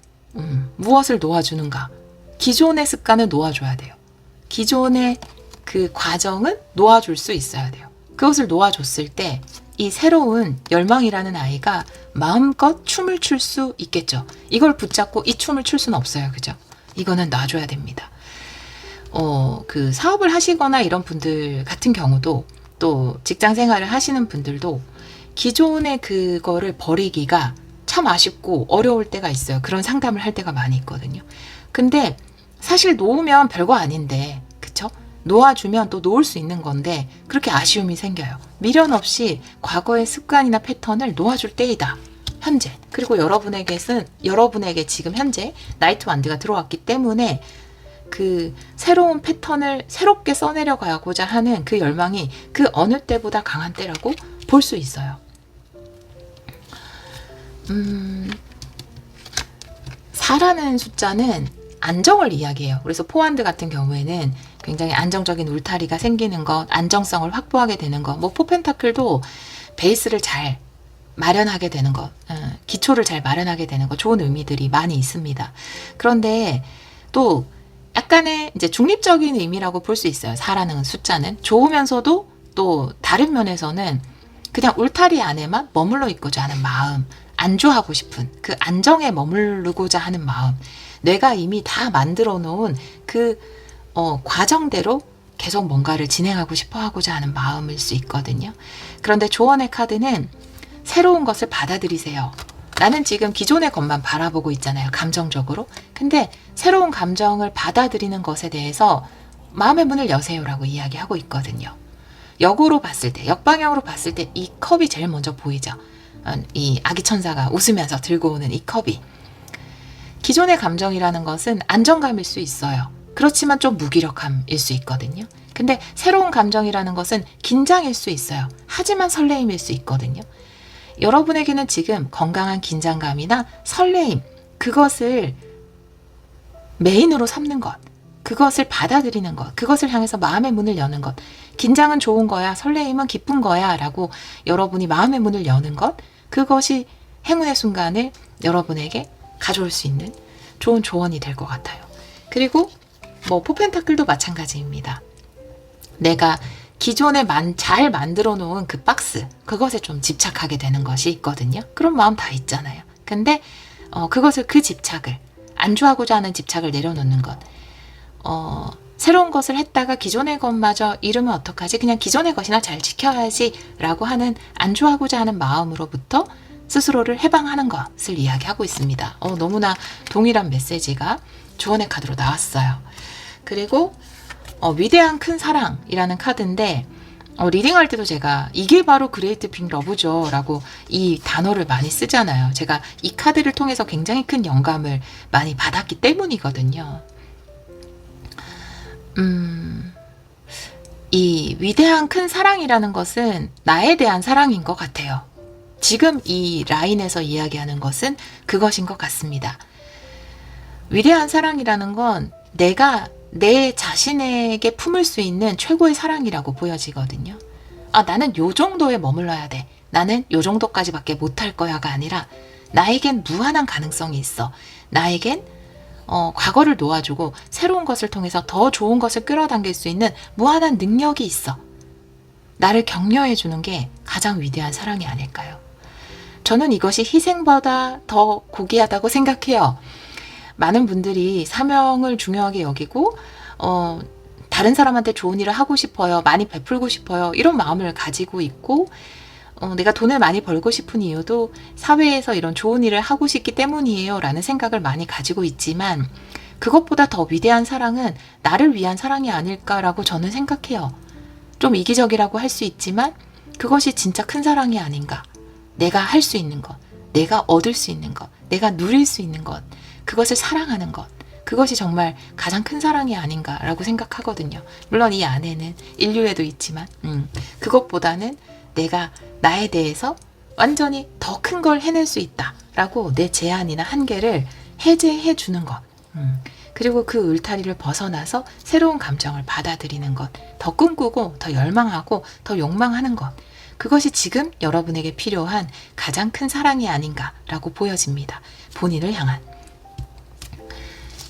Speaker 1: 무엇을 놓아주는가? 기존의 습관을 놓아줘야 돼요. 기존의 그 과정은 놓아줄 수 있어야 돼요. 그것을 놓아줬을 때 이 새로운 열망이라는 아이가 마음껏 춤을 출 수 있겠죠. 이걸 붙잡고 이 춤을 출 수는 없어요. 그죠? 이거는 놔줘야 됩니다. 그 사업을 하시거나 이런 분들 같은 경우도, 또 직장 생활을 하시는 분들도 기존의 그거를 버리기가 참 아쉽고 어려울 때가 있어요. 그런 상담을 할 때가 많이 있거든요. 근데 사실 놓으면 별거 아닌데, 그쵸? 놓아주면 또 놓을 수 있는 건데 그렇게 아쉬움이 생겨요. 미련 없이 과거의 습관이나 패턴을 놓아줄 때이다. 현재. 그리고 여러분에게 지금 현재 나이트 완드가 들어왔기 때문에 그 새로운 패턴을 새롭게 써내려 가고자 하는 그 열망이 그 어느 때보다 강한 때라고 볼 수 있어요. 4라는 숫자는 안정을 이야기해요. 그래서 포환드 같은 경우에는 굉장히 안정적인 울타리가 생기는 것, 안정성을 확보하게 되는 것, 뭐 포펜타클도 베이스를 잘 마련하게 되는 것, 기초를 잘 마련하게 되는 것, 좋은 의미들이 많이 있습니다. 그런데 또 약간의 이제 중립적인 의미라고 볼 수 있어요. 4라는 숫자는 좋으면서도 또 다른 면에서는 그냥 울타리 안에만 머물러 있고자 하는 마음, 안주하고 싶은 그 안정에 머무르고자 하는 마음, 뇌가 이미 다 만들어 놓은 그 과정대로 계속 뭔가를 진행하고 싶어 하고자 하는 마음일 수 있거든요. 그런데 조언의 카드는 새로운 것을 받아들이세요. 나는 지금 기존의 것만 바라보고 있잖아요. 감정적으로. 근데 새로운 감정을 받아들이는 것에 대해서 마음의 문을 여세요라고 이야기하고 있거든요. 역으로 봤을 때, 역방향으로 봤을 때 이 컵이 제일 먼저 보이죠. 이 아기 천사가 웃으면서 들고 오는 이 컵이. 기존의 감정이라는 것은 안정감일 수 있어요. 그렇지만 좀 무기력함일 수 있거든요. 근데 새로운 감정이라는 것은 긴장일 수 있어요. 하지만 설레임일 수 있거든요. 여러분에게는 지금 건강한 긴장감이나 설레임, 그것을 메인으로 삼는 것, 그것을 받아들이는 것, 그것을 향해서 마음의 문을 여는 것, 긴장은 좋은 거야, 설레임은 기쁜 거야 라고 여러분이 마음의 문을 여는 것, 그것이 행운의 순간을 여러분에게 가져올 수 있는 좋은 조언이 될 것 같아요. 그리고 뭐 포펜타클도 마찬가지입니다. 내가 기존에 잘 만들어 놓은 그 박스, 그것에 좀 집착하게 되는 것이 있거든요. 그런 마음 다 있잖아요. 근데 그 집착을, 안주하고자 하는 집착을 내려놓는 것, 새로운 것을 했다가 기존의 것마저 잃으면 어떡하지? 그냥 기존의 것이나 잘 지켜야지 라고 하는 안주하고자 하는 마음으로부터 스스로를 해방하는 것을 이야기하고 있습니다. 너무나 동일한 메시지가 조언의 카드로 나왔어요. 그리고 위대한 큰 사랑이라는 카드인데 리딩할 때도 제가 이게 바로 그레이트 빅 러브죠 라고 이 단어를 많이 쓰잖아요. 제가 이 카드를 통해서 굉장히 큰 영감을 많이 받았기 때문이거든요. 이 위대한 큰 사랑이라는 것은 나에 대한 사랑인 것 같아요. 지금 이 라인에서 이야기하는 것은 그것인 것 같습니다. 위대한 사랑이라는 건 내가 내 자신에게 품을 수 있는 최고의 사랑이라고 보여지거든요. 나는 요 정도에 머물러야 돼. 나는 요 정도까지밖에 못할 거야가 아니라 나에겐 무한한 가능성이 있어. 나에겐 과거를 놓아주고 새로운 것을 통해서 더 좋은 것을 끌어당길 수 있는 무한한 능력이 있어. 나를 격려해 주는 게 가장 위대한 사랑이 아닐까요? 저는 이것이 희생보다 더 고귀하다고 생각해요. 많은 분들이 사명을 중요하게 여기고 다른 사람한테 좋은 일을 하고 싶어요. 많이 베풀고 싶어요. 이런 마음을 가지고 있고 내가 돈을 많이 벌고 싶은 이유도 사회에서 이런 좋은 일을 하고 싶기 때문이에요 라는 생각을 많이 가지고 있지만 그것보다 더 위대한 사랑은 나를 위한 사랑이 아닐까라고 저는 생각해요. 좀 이기적이라고 할 수 있지만 그것이 진짜 큰 사랑이 아닌가. 내가 할 수 있는 것, 내가 얻을 수 있는 것, 내가 누릴 수 있는 것, 그것을 사랑하는 것, 그것이 정말 가장 큰 사랑이 아닌가라고 생각하거든요. 물론 이 안에는 인류애도 있지만 그것보다는 내가 나에 대해서 완전히 더 큰 걸 해낼 수 있다라고 내 제한이나 한계를 해제해 주는 것. 그리고 그 울타리를 벗어나서 새로운 감정을 받아들이는 것. 더 꿈꾸고 더 열망하고 더 욕망하는 것. 그것이 지금 여러분에게 필요한 가장 큰 사랑이 아닌가라고 보여집니다. 본인을 향한.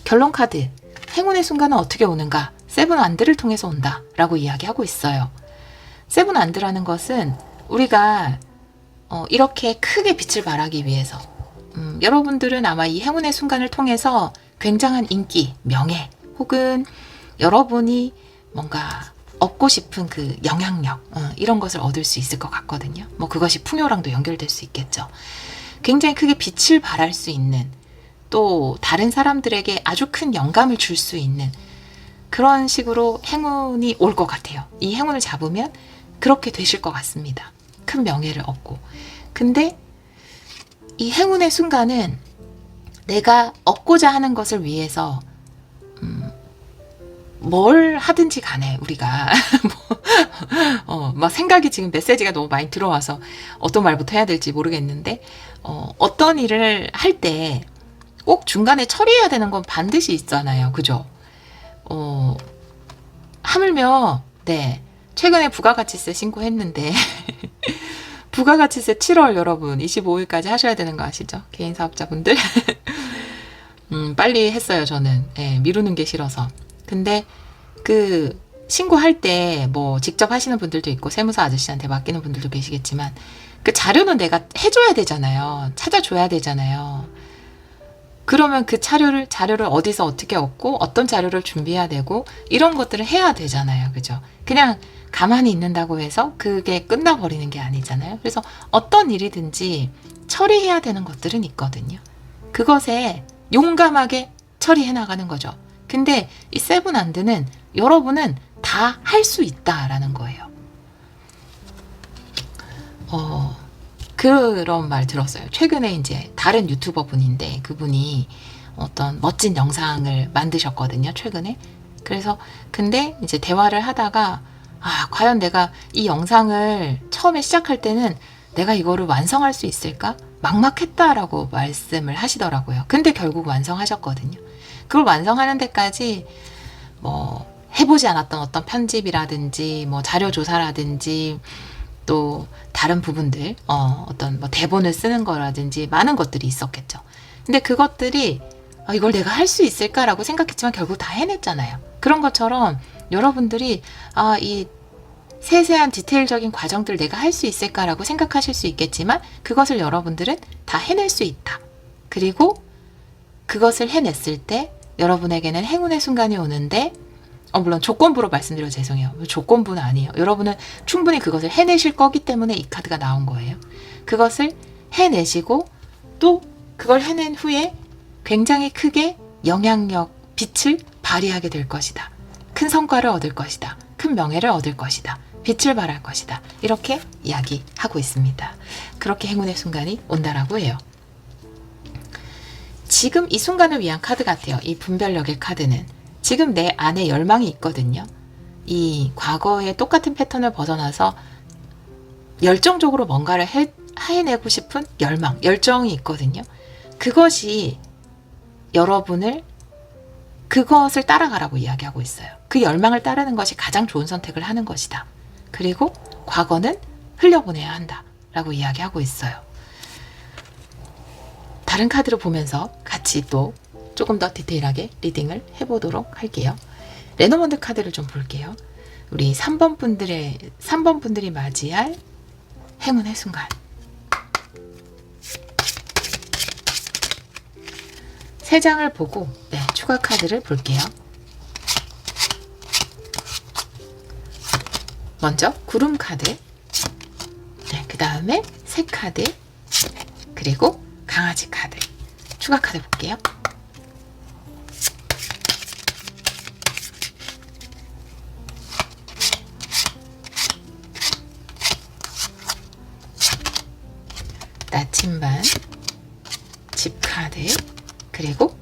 Speaker 1: 결론 카드. 행운의 순간은 어떻게 오는가? 세븐 안드를 통해서 온다 라고 이야기하고 있어요. 세븐 안드라는 것은 우리가 이렇게 크게 빛을 발하기 위해서 여러분들은 아마 이 행운의 순간을 통해서 굉장한 인기, 명예 혹은 여러분이 뭔가 얻고 싶은 그 영향력 이런 것을 얻을 수 있을 것 같거든요. 뭐 그것이 풍요랑도 연결될 수 있겠죠. 굉장히 크게 빛을 발할 수 있는 또 다른 사람들에게 아주 큰 영감을 줄 수 있는 그런 식으로 행운이 올 것 같아요. 이 행운을 잡으면 그렇게 되실 것 같습니다. 큰 명예를 얻고. 근데 이 행운의 순간은 내가 얻고자 하는 것을 위해서 뭘 하든지 간에 우리가 막 생각이 지금 메시지가 너무 많이 들어와서 어떤 말부터 해야 될지 모르겠는데 어떤 일을 할 때 꼭 중간에 처리해야 되는 건 반드시 있잖아요. 그죠? 하물며 네 최근에 부가가치세 신고했는데 부가가치세 7월 여러분 25일까지 하셔야 되는 거 아시죠? 개인 사업자분들 빨리 했어요. 저는 미루는 게 싫어서. 근데 그 신고할 때 뭐 직접 하시는 분들도 있고 세무사 아저씨한테 맡기는 분들도 계시겠지만 그 자료는 내가 해줘야 되잖아요. 찾아줘야 되잖아요. 그러면 그 자료를 어디서 어떻게 얻고 어떤 자료를 준비해야 되고 이런 것들을 해야 되잖아요. 그죠? 그냥 가만히 있는다고 해서 그게 끝나버리는 게 아니잖아요. 그래서 어떤 일이든지 처리해야 되는 것들은 있거든요. 그것에 용감하게 처리해 나가는 거죠. 근데 이 세븐 안드는 여러분은 다 할 수 있다라는 거예요. 그런 말 들었어요. 최근에 이제 다른 유튜버 분인데 그분이 어떤 멋진 영상을 만드셨거든요. 최근에. 그래서 근데 이제 대화를 하다가 과연 내가 이 영상을 처음에 시작할 때는 내가 이거를 완성할 수 있을까? 막막했다라고 말씀을 하시더라고요. 근데 결국 완성하셨거든요. 그걸 완성하는 데까지 뭐 해보지 않았던 어떤 편집이라든지 뭐 자료 조사라든지 또 다른 부분들 어떤 뭐 대본을 쓰는 거라든지 많은 것들이 있었겠죠. 근데 그것들이 이걸 내가 할 수 있을까라고 생각했지만 결국 다 해냈잖아요. 그런 것처럼 여러분들이 이 세세한 디테일적인 과정들을 내가 할 수 있을까라고 생각하실 수 있겠지만 그것을 여러분들은 다 해낼 수 있다. 그리고 그것을 해냈을 때 여러분에게는 행운의 순간이 오는데 물론 조건부로 말씀드려서 죄송해요. 조건부는 아니에요. 여러분은 충분히 그것을 해내실 거기 때문에 이 카드가 나온 거예요. 그것을 해내시고 또 그걸 해낸 후에 굉장히 크게 영향력, 빛을 발휘하게 될 것이다. 큰 성과를 얻을 것이다. 큰 명예를 얻을 것이다. 빛을 발할 것이다. 이렇게 이야기하고 있습니다. 그렇게 행운의 순간이 온다라고 해요. 지금 이 순간을 위한 카드 같아요. 이 분별력의 카드는. 지금 내 안에 열망이 있거든요. 이 과거의 똑같은 패턴을 벗어나서 열정적으로 뭔가를 해내고 싶은 열망, 열정이 있거든요. 그것이 여러분을 그것을 따라가라고 이야기하고 있어요. 그 열망을 따르는 것이 가장 좋은 선택을 하는 것이다. 그리고 과거는 흘려보내야 한다 라고 이야기하고 있어요. 다른 카드를 보면서 같이 또 조금 더 디테일하게 리딩을 해보도록 할게요. 레노먼드 카드를 좀 볼게요. 우리 3번 분들이 맞이할 행운의 순간. 세 장을 보고 추가 카드를 볼게요. 먼저 구름 카드, 그 다음에 새 카드, 그리고 강아지 카드. 추가 카드 볼게요. 나침반, 집 카드, 그리고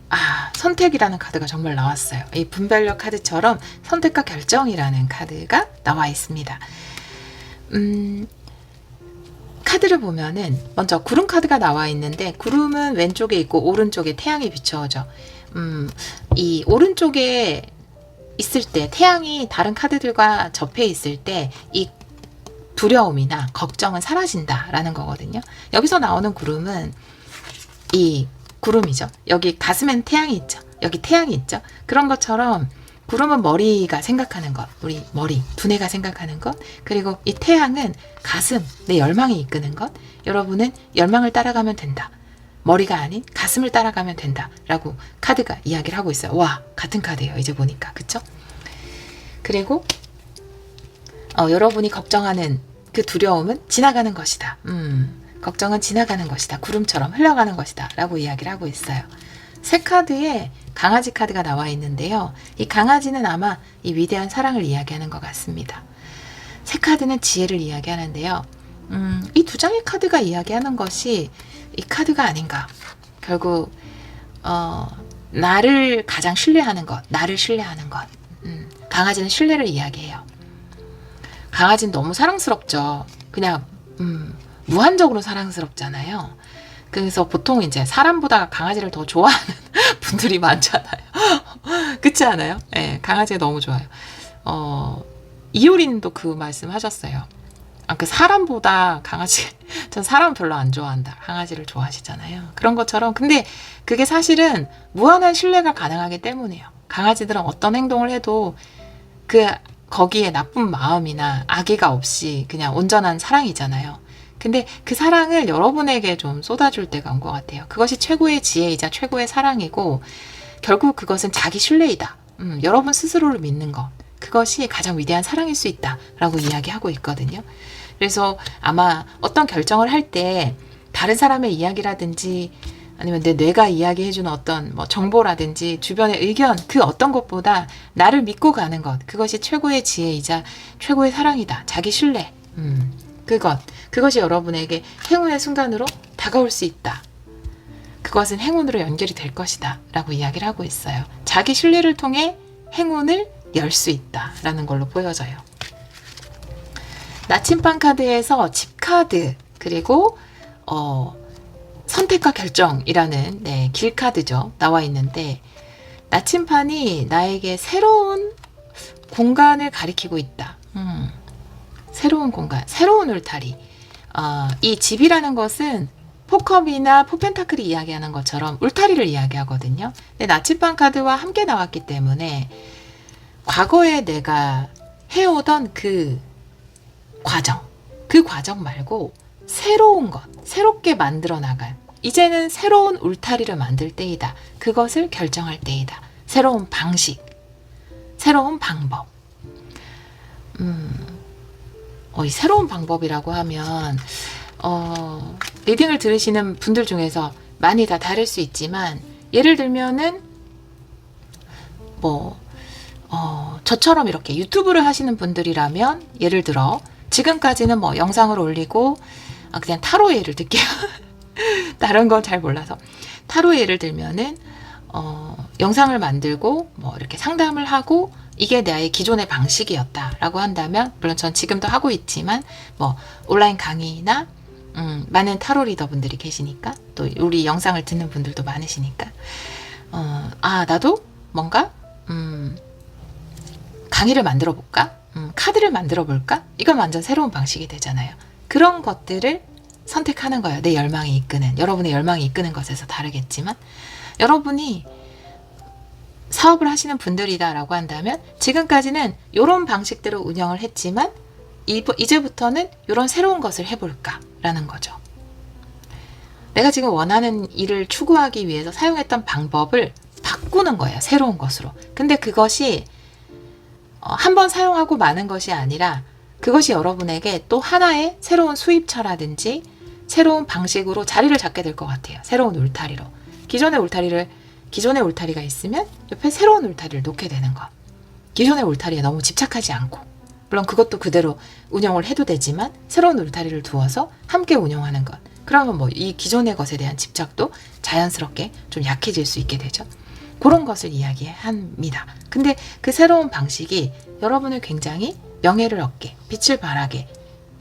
Speaker 1: 선택이라는 카드가 정말 나왔어요. 이 분별력 카드처럼 선택과 결정이라는 카드가 나와 있습니다. 카드를 보면은 먼저 구름 카드가 나와 있는데 구름은 왼쪽에 있고 오른쪽에 태양이 비춰져. 이 오른쪽에 있을 때 태양이 다른 카드들과 접해 있을 때 이 두려움이나 걱정은 사라진다라는 거거든요. 여기서 나오는 구름은 이 구름이죠. 여기 가슴엔 태양이 있죠. 여기 태양이 있죠. 그런 것처럼 구름은 머리가 생각하는 것, 우리 머리, 두뇌가 생각하는 것, 그리고 이 태양은 가슴, 내 열망이 이끄는 것. 여러분은 열망을 따라가면 된다. 머리가 아닌 가슴을 따라가면 된다. 라고 카드가 이야기를 하고 있어요. 와, 같은 카드예요. 이제 보니까. 그쵸? 그리고 여러분이 걱정하는 그 두려움은 지나가는 것이다. 걱정은 지나가는 것이다. 구름처럼 흘러가는 것이다. 라고 이야기를 하고 있어요. 새 카드에 강아지 카드가 나와 있는데요. 이 강아지는 아마 이 위대한 사랑을 이야기하는 것 같습니다. 새 카드는 지혜를 이야기하는데요. 이 두 장의 카드가 이야기하는 것이 이 카드가 아닌가. 결국 나를 가장 신뢰하는 것, 나를 신뢰하는 것. 강아지는 신뢰를 이야기해요. 강아지는 너무 사랑스럽죠. 그냥 무한적으로 사랑스럽잖아요. 그래서 보통 이제 사람보다 강아지를 더 좋아하는 분들이 많잖아요. 그렇지 않아요? 네, 강아지가 너무 좋아요. 이효리님도 그 말씀 하셨어요. 그 사람보다 강아지, 전 사람 별로 안 좋아한다. 강아지를 좋아하시잖아요. 그런 것처럼. 근데 그게 사실은 무한한 신뢰가 가능하기 때문이에요. 강아지들은 어떤 행동을 해도 거기에 나쁜 마음이나 악의가 없이 그냥 온전한 사랑이잖아요. 근데 그 사랑을 여러분에게 좀 쏟아줄 때가 온 것 같아요. 그것이 최고의 지혜이자 최고의 사랑이고 결국 그것은 자기 신뢰이다. 여러분 스스로를 믿는 것. 그것이 가장 위대한 사랑일 수 있다라고 이야기하고 있거든요. 그래서 아마 어떤 결정을 할 때 다른 사람의 이야기라든지 아니면 내 뇌가 이야기해주는 어떤 정보라든지 주변의 의견 그 어떤 것보다 나를 믿고 가는 것 그것이 최고의 지혜이자 최고의 사랑이다. 자기 신뢰. 그것이 여러분에게 행운의 순간으로 다가올 수 있다. 그것은 행운으로 연결이 될 것이다. 라고 이야기를 하고 있어요. 자기 신뢰를 통해 행운을 열 수 있다. 라는 걸로 보여져요. 나침반 카드에서 집 카드 그리고 선택과 결정이라는 길 카드죠. 나와 있는데 나침반이 나에게 새로운 공간을 가리키고 있다. 새로운 공간, 새로운 울타리. 이 집이라는 것은 포컵이나 포펜타클이 이야기하는 것처럼 울타리를 이야기하거든요. 근데 나침반 카드와 함께 나왔기 때문에 과거에 내가 해오던 그 과정 말고 새로운 것, 새롭게 만들어 나갈 이제는 새로운 울타리를 만들 때이다. 그것을 결정할 때이다. 새로운 방식, 새로운 방법. 이 새로운 방법이라고 하면 리딩을 들으시는 분들 중에서 많이 다 다를 수 있지만 예를 들면은 저처럼 이렇게 유튜브를 하시는 분들이라면 예를 들어 지금까지는 영상을 올리고 그냥 타로 예를 들게요. 다른 건 잘 몰라서 타로 예를 들면은 영상을 만들고 이렇게 상담을 하고 이게 나의 기존의 방식이었다라고 한다면 물론 전 지금도 하고 있지만 온라인 강의나 많은 타로 리더분들이 계시니까 또 우리 영상을 듣는 분들도 많으시니까 나도 뭔가 강의를 만들어 볼까? 카드를 만들어 볼까? 이건 완전 새로운 방식이 되잖아요. 그런 것들을 선택하는 거예요. 내 열망이 이끄는, 여러분의 열망이 이끄는 것에서 다르겠지만 여러분이 사업을 하시는 분들이다라고 한다면 지금까지는 이런 방식대로 운영을 했지만 이제부터는 이런 새로운 것을 해볼까? 라는 거죠. 내가 지금 원하는 일을 추구하기 위해서 사용했던 방법을 바꾸는 거예요. 새로운 것으로. 근데 그것이 한번 사용하고 마는 것이 아니라 그것이 여러분에게 또 하나의 새로운 수입처라든지 새로운 방식으로 자리를 잡게 될 것 같아요. 새로운 울타리로. 기존의 울타리가 있으면 옆에 새로운 울타리를 놓게 되는 것. 기존의 울타리에 너무 집착하지 않고 물론 그것도 그대로 운영을 해도 되지만 새로운 울타리를 두어서 함께 운영하는 것. 그러면 이 기존의 것에 대한 집착도 자연스럽게 좀 약해질 수 있게 되죠. 그런 것을 이야기합니다. 근데 그 새로운 방식이 여러분을 굉장히 명예를 얻게, 빛을 발하게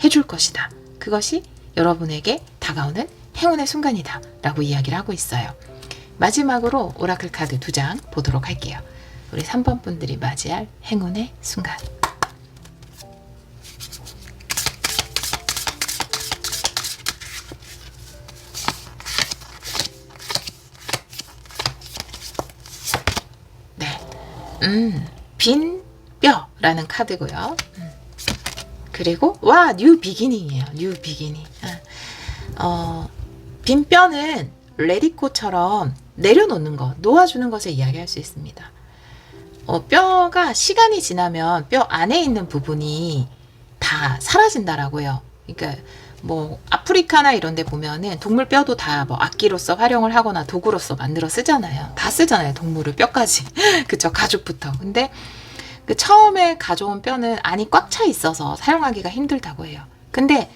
Speaker 1: 해줄 것이다. 그것이 여러분에게 다가오는 행운의 순간이다 라고 이야기를 하고 있어요. 마지막으로 오라클 카드 2장 보도록 할게요. 우리 3번 분들이 맞이할 행운의 순간. 빈 뼈라는 카드고요. 그리고 뉴 비기닝이에요. 뉴 비기닝. 빈 뼈는 레디코처럼 내려놓는 것, 놓아주는 것을 이야기할 수 있습니다. 뼈가 시간이 지나면 뼈 안에 있는 부분이 다 사라진다라고요. 그러니까 뭐 아프리카나 이런 데 보면은 동물 뼈도 다 뭐 악기로서 활용을 하거나 도구로서 만들어 쓰잖아요. 다 쓰잖아요. 동물을 뼈까지. 그쵸? 가죽부터. 근데 그 처음에 가져온 뼈는 안이 꽉 차 있어서 사용하기가 힘들다고 해요. 근데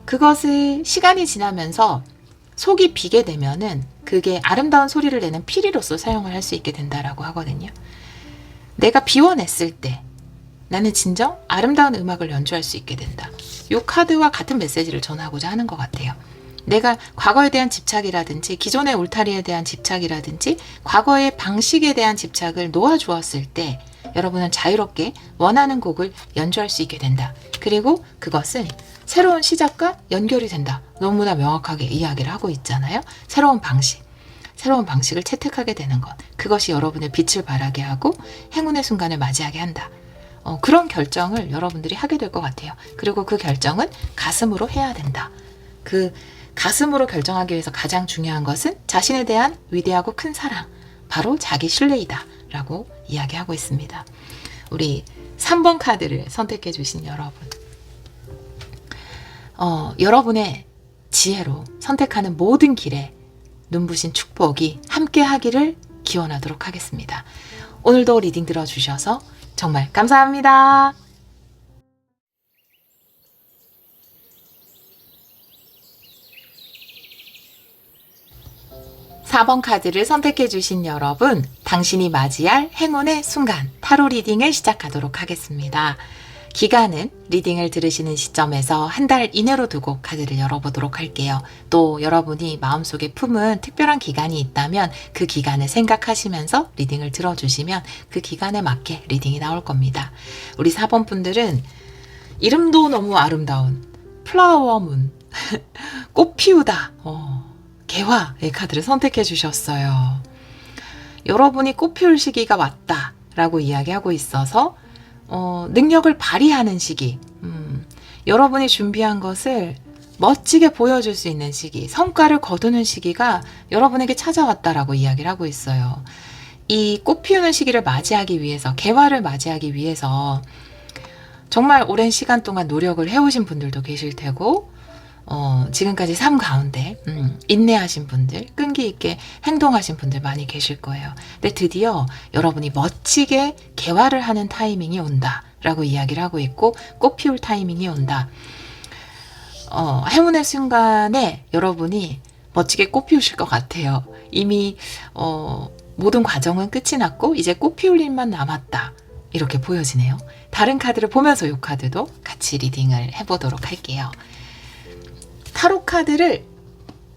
Speaker 1: 그것을 시간이 지나면서 속이 비게 되면은 그게 아름다운 소리를 내는 피리로서 사용을 할 수 있게 된다라고 하거든요. 내가 비워냈을 때 나는 진정 아름다운 음악을 연주할 수 있게 된다. 이 카드와 같은 메시지를 전하고자 하는 것 같아요. 내가 과거에 대한 집착이라든지 기존의 울타리에 대한 집착이라든지 과거의 방식에 대한 집착을 놓아주었을 때 여러분은 자유롭게 원하는 곡을 연주할 수 있게 된다. 그리고 그것은 새로운 시작과 연결이 된다. 너무나 명확하게 이야기를 하고 있잖아요. 새로운 방식을 채택하게 되는 것. 그것이 여러분의 빛을 발하게 하고 행운의 순간을 맞이하게 한다. 그런 결정을 여러분들이 하게 될 것 같아요. 그리고 그 결정은 가슴으로 해야 된다. 그 가슴으로 결정하기 위해서 가장 중요한 것은 자신에 대한 위대하고 큰 사랑, 바로 자기 신뢰이다 라고 이야기하고 있습니다. 우리 3번 카드를 선택해 주신 여러분, 여러분의 지혜로 선택하는 모든 길에 눈부신 축복이 함께 하기를 기원하도록 하겠습니다. 오늘도 리딩 들어주셔서 정말 감사합니다. 4번 카드를 선택해 주신 여러분, 당신이 맞이할 행운의 순간 타로 리딩을 시작하도록 하겠습니다. 기간은 리딩을 들으시는 시점에서 한 달 이내로 두고 카드를 열어보도록 할게요. 또 여러분이 마음속에 품은 특별한 기간이 있다면 그 기간을 생각하시면서 리딩을 들어주시면 그 기간에 맞게 리딩이 나올 겁니다. 우리 4번 분들은 이름도 너무 아름다운 플라워문, 꽃 피우다, 개화의 카드를 선택해 주셨어요. 여러분이 꽃 피울 시기가 왔다라고 이야기하고 있어서 능력을 발휘하는 시기, 여러분이 준비한 것을 멋지게 보여줄 수 있는 시기, 성과를 거두는 시기가 여러분에게 찾아왔다라고 이야기를 하고 있어요. 이 꽃 피우는 시기를 맞이하기 위해서, 개화를 맞이하기 위해서 정말 오랜 시간 동안 노력을 해오신 분들도 계실 테고, 지금까지 삶 가운데 인내하신 분들, 끈기 있게 행동하신 분들 많이 계실 거예요. 근데 드디어 여러분이 멋지게 개화를 하는 타이밍이 온다 라고 이야기를 하고 있고, 꽃 피울 타이밍이 온다. 행운의 순간에 여러분이 멋지게 꽃 피우실 것 같아요. 이미 모든 과정은 끝이 났고 이제 꽃 피울 일만 남았다, 이렇게 보여지네요. 다른 카드를 보면서 이 카드도 같이 리딩을 해보도록 할게요. 타로 카드를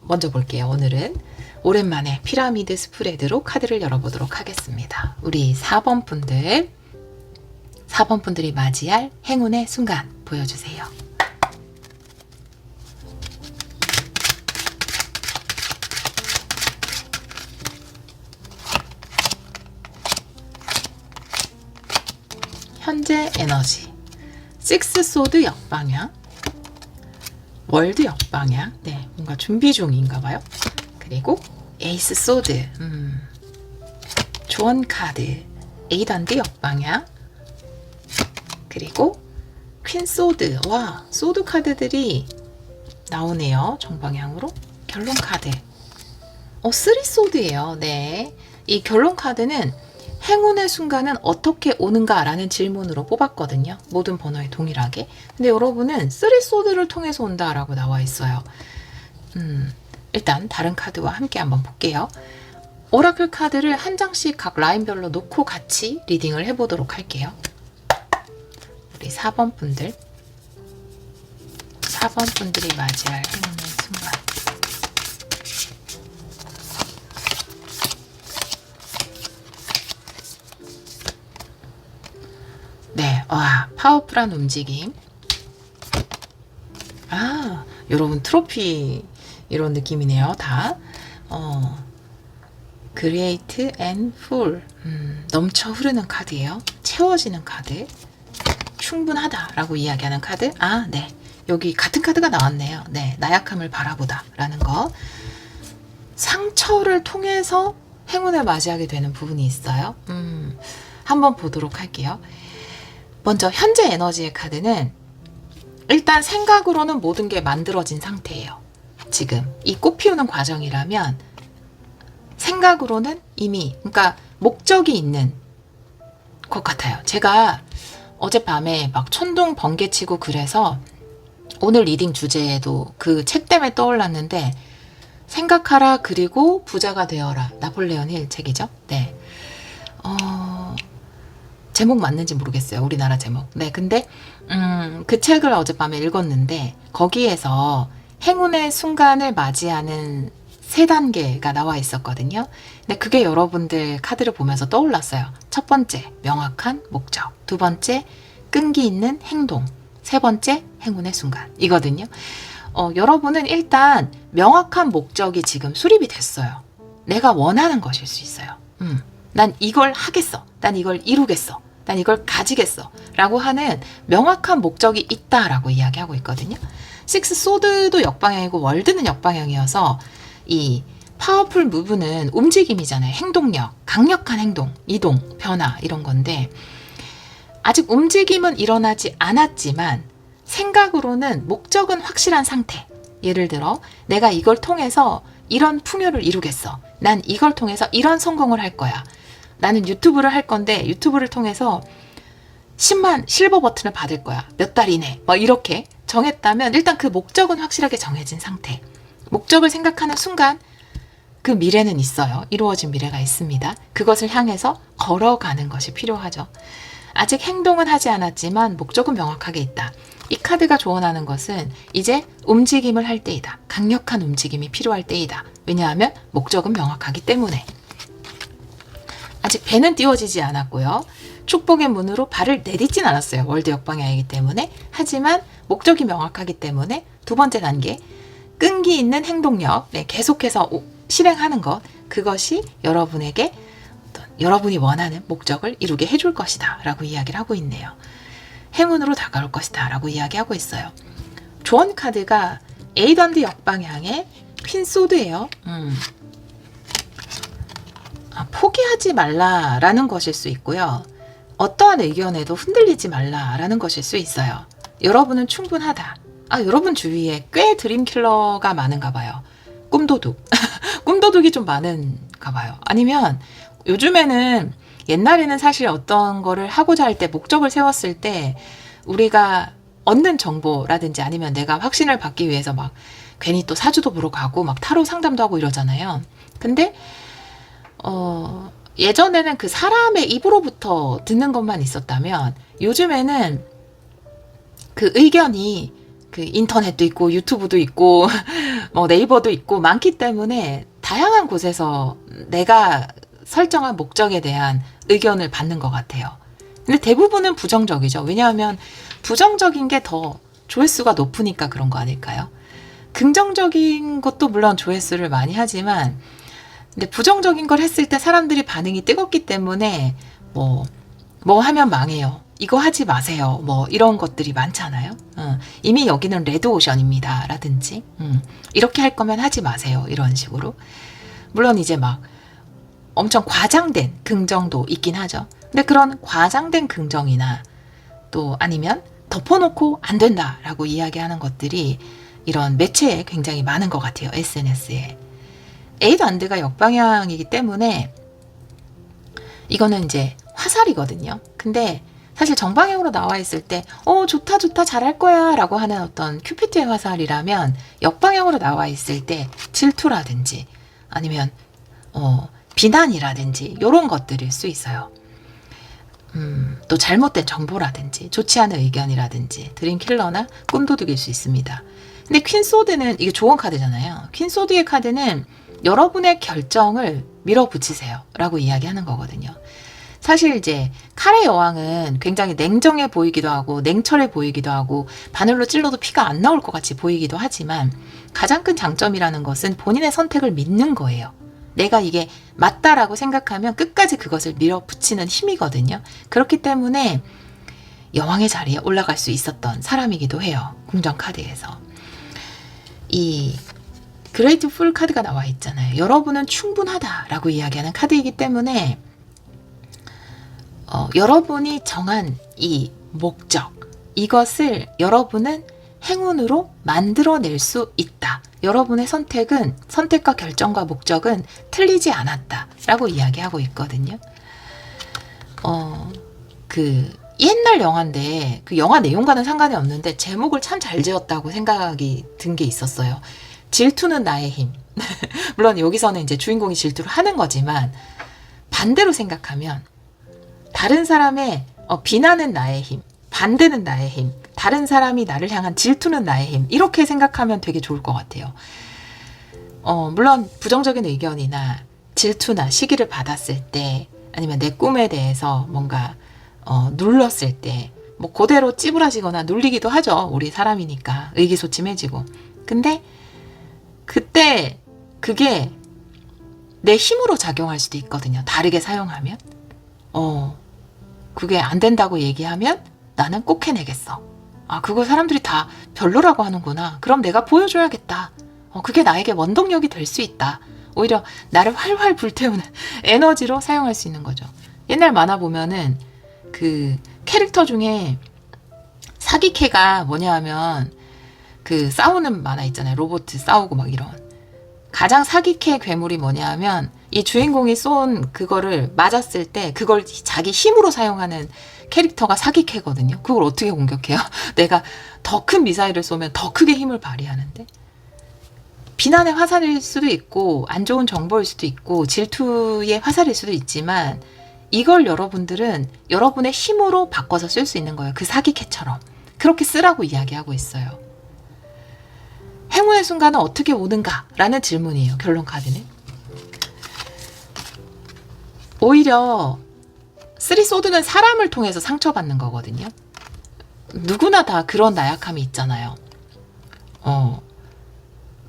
Speaker 1: 먼저 볼게요. 오늘은 오랜만에 피라미드 스프레드로 카드를 열어보도록 하겠습니다. 우리 4번 분들이 맞이할 행운의 순간 보여주세요. 현재 에너지, 식스 소드 역방향, 월드 역방향, 네, 뭔가 준비 중인가 봐요. 그리고 에이스 소드, 조언 카드, 에이던드 역방향, 그리고 퀸 소드, 와, 소드 카드들이 나오네요. 정방향으로. 결론 카드, 쓰리 소드예요. 네, 이 결론 카드는 행운의 순간은 어떻게 오는가 라는 질문으로 뽑았거든요. 모든 번호에 동일하게. 근데 여러분은 쓰리 소드를 통해서 온다 라고 나와 있어요. 일단 다른 카드와 함께 한번 볼게요. 오라클 카드를 한 장씩 각 라인별로 놓고 같이 리딩을 해보도록 할게요. 우리 4번 분들, 4번 분들이 맞이할 행운의 순간. 네, 와, 파워풀한 움직임. 아, 여러분 트로피 이런 느낌이네요. 다. Great and full. 넘쳐 흐르는 카드예요. 채워지는 카드. 충분하다라고 이야기하는 카드. 아, 네. 여기 같은 카드가 나왔네요. 네, 나약함을 바라보다 라는 거. 상처를 통해서 행운을 맞이하게 되는 부분이 있어요. 한번 보도록 할게요. 먼저 현재 에너지의 카드는 일단 생각으로는 모든 게 만들어진 상태예요. 지금 이 꽃 피우는 과정이라면 생각으로는 이미, 그러니까 목적이 있는 것 같아요. 제가 어젯밤에 막 천둥 번개치고 그래서 오늘 리딩 주제에도 그 책 때문에 떠올랐는데, 생각하라 그리고 부자가 되어라, 나폴레온 힐 책이죠. 네. 제목 맞는지 모르겠어요. 우리나라 제목. 네, 근데 그 책을 어젯밤에 읽었는데 거기에서 행운의 순간을 맞이하는 3단계가 나와 있었거든요. 근데 그게 여러분들 카드를 보면서 떠올랐어요. 첫 번째, 명확한 목적. 두 번째, 끈기 있는 행동. 세 번째, 행운의 순간. 이거든요. 여러분은 일단 명확한 목적이 지금 수립이 됐어요. 내가 원하는 것일 수 있어요. 난 이걸 하겠어. 난 이걸 이루겠어. 난 이걸 가지겠어. 라고 하는 명확한 목적이 있다라고 이야기하고 있거든요. 식스 소드도 역방향이고 월드는 역방향이어서 이 파워풀 무브는 움직임이잖아요. 행동력, 강력한 행동, 이동, 변화 이런 건데 아직 움직임은 일어나지 않았지만 생각으로는 목적은 확실한 상태. 예를 들어 내가 이걸 통해서 이런 풍요를 이루겠어. 난 이걸 통해서 이런 성공을 할 거야. 나는 유튜브를 할 건데 유튜브를 통해서 10만 실버 버튼을 받을 거야. 몇 달 이내. 뭐 이렇게 정했다면 일단 그 목적은 확실하게 정해진 상태. 목적을 생각하는 순간 그 미래는 있어요. 이루어진 미래가 있습니다. 그것을 향해서 걸어가는 것이 필요하죠. 아직 행동은 하지 않았지만 목적은 명확하게 있다. 이 카드가 조언하는 것은 이제 움직임을 할 때이다. 강력한 움직임이 필요할 때이다. 왜냐하면 목적은 명확하기 때문에. 아직 배는 띄워지지 않았고요. 축복의 문으로 발을 내딛진 않았어요. 월드 역방향이기 때문에. 하지만 목적이 명확하기 때문에 두 번째 단계, 끈기 있는 행동력, 네, 계속해서 실행하는 것, 그것이 여러분에게 여러분이 원하는 목적을 이루게 해줄 것이다 라고 이야기를 하고 있네요. 행운으로 다가올 것이다 라고 이야기하고 있어요. 조언 카드가 에이던드 역방향의 퀸소드예요. 포기하지 말라라는 것일 수 있고요. 어떠한 의견에도 흔들리지 말라라는 것일 수 있어요. 여러분은 충분하다. 여러분 주위에 꽤 드림킬러가 많은가 봐요. 꿈도둑. 꿈도둑이 좀 많은가 봐요. 아니면 요즘에는 옛날에는 사실 어떤 거를 하고자 할 때 목적을 세웠을 때 우리가 얻는 정보라든지 아니면 내가 확신을 받기 위해서 막 괜히 또 사주도 보러 가고 막 타로 상담도 하고 이러잖아요. 근데 예전에는 그 사람의 입으로부터 듣는 것만 있었다면 요즘에는 그 의견이 그 인터넷도 있고 유튜브도 있고 뭐 네이버도 있고 많기 때문에 다양한 곳에서 내가 설정한 목적에 대한 의견을 받는 것 같아요. 근데 대부분은 부정적이죠. 왜냐하면 부정적인 게 더 조회수가 높으니까 그런 거 아닐까요? 긍정적인 것도 물론 조회수를 많이 하지만 근데 부정적인 걸 했을 때 사람들이 반응이 뜨겁기 때문에 뭐 하면 망해요. 이거 하지 마세요. 뭐 이런 것들이 많잖아요. 이미 여기는 레드오션입니다. 라든지 이렇게 할 거면 하지 마세요. 이런 식으로. 물론 이제 막 엄청 과장된 긍정도 있긴 하죠. 근데 그런 과장된 긍정이나 또 아니면 덮어놓고 안 된다라고 이야기하는 것들이 이런 매체에 굉장히 많은 것 같아요. SNS에. 에이던드가 역방향이기 때문에 이거는 이제 화살이거든요. 근데 사실 정방향으로 나와 있을 때 좋다 좋다 잘할 거야 라고 하는 어떤 큐피트의 화살이라면 역방향으로 나와 있을 때 질투라든지 아니면 비난이라든지 이런 것들일 수 있어요. 또 잘못된 정보라든지 좋지 않은 의견이라든지 드림킬러나 꿈도둑일 수 있습니다. 근데 퀸소드는 이게 좋은 카드잖아요. 퀸소드의 카드는 여러분의 결정을 밀어붙이세요 라고 이야기하는 거거든요. 사실 이제 칼의 여왕은 굉장히 냉정해 보이기도 하고 냉철해 보이기도 하고 바늘로 찔러도 피가 안 나올 것 같이 보이기도 하지만 가장 큰 장점이라는 것은 본인의 선택을 믿는 거예요. 내가 이게 맞다라고 생각하면 끝까지 그것을 밀어붙이는 힘이거든요. 그렇기 때문에 여왕의 자리에 올라갈 수 있었던 사람이기도 해요. 궁전 카드에서. 이 그레이트 풀 카드가 나와 있잖아요. 여러분은 충분하다라고 이야기하는 카드이기 때문에 여러분이 정한 이 목적, 이것을 여러분은 행운으로 만들어낼 수 있다. 여러분의 선택과 결정과 목적은 틀리지 않았다라고 이야기하고 있거든요. 그 옛날 영화인데 그 영화 내용과는 상관이 없는데 제목을 참 잘 지었다고 생각이 든 게 있었어요. 질투는 나의 힘. 물론 여기서는 이제 주인공이 질투를 하는 거지만 반대로 생각하면 다른 사람의 비난은 나의 힘, 반대는 나의 힘, 다른 사람이 나를 향한 질투는 나의 힘, 이렇게 생각하면 되게 좋을 것 같아요. 물론 부정적인 의견이나 질투나 시기를 받았을 때 아니면 내 꿈에 대해서 뭔가 눌렀을 때 뭐 그대로 찌부라지거나 눌리기도 하죠. 우리 사람이니까 의기소침해지고. 근데 그때 그게 내 힘으로 작용할 수도 있거든요. 다르게 사용하면. 그게 안 된다고 얘기하면 나는 꼭 해내겠어. 아, 그거 사람들이 다 별로라고 하는구나. 그럼 내가 보여줘야겠다. 그게 나에게 원동력이 될 수 있다. 오히려 나를 활활 불태우는 에너지로 사용할 수 있는 거죠. 옛날 만화 보면은 그 캐릭터 중에 사기캐가 뭐냐 하면 그 싸우는 만화 있잖아요. 로봇 싸우고 막 이런. 가장 사기캐 괴물이 뭐냐 하면 이 주인공이 쏜 그거를 맞았을 때 그걸 자기 힘으로 사용하는 캐릭터가 사기캐거든요. 그걸 어떻게 공격해요? 내가 더 큰 미사일을 쏘면 더 크게 힘을 발휘하는데. 비난의 화살일 수도 있고 안 좋은 정보일 수도 있고 질투의 화살일 수도 있지만 이걸 여러분들은 여러분의 힘으로 바꿔서 쓸 수 있는 거예요. 그 사기캐처럼. 그렇게 쓰라고 이야기하고 있어요. 행운의 순간은 어떻게 오는가? 라는 질문이에요. 결론 카드는. 오히려 쓰리소드는 사람을 통해서 상처받는 거거든요. 누구나 다 그런 나약함이 있잖아요.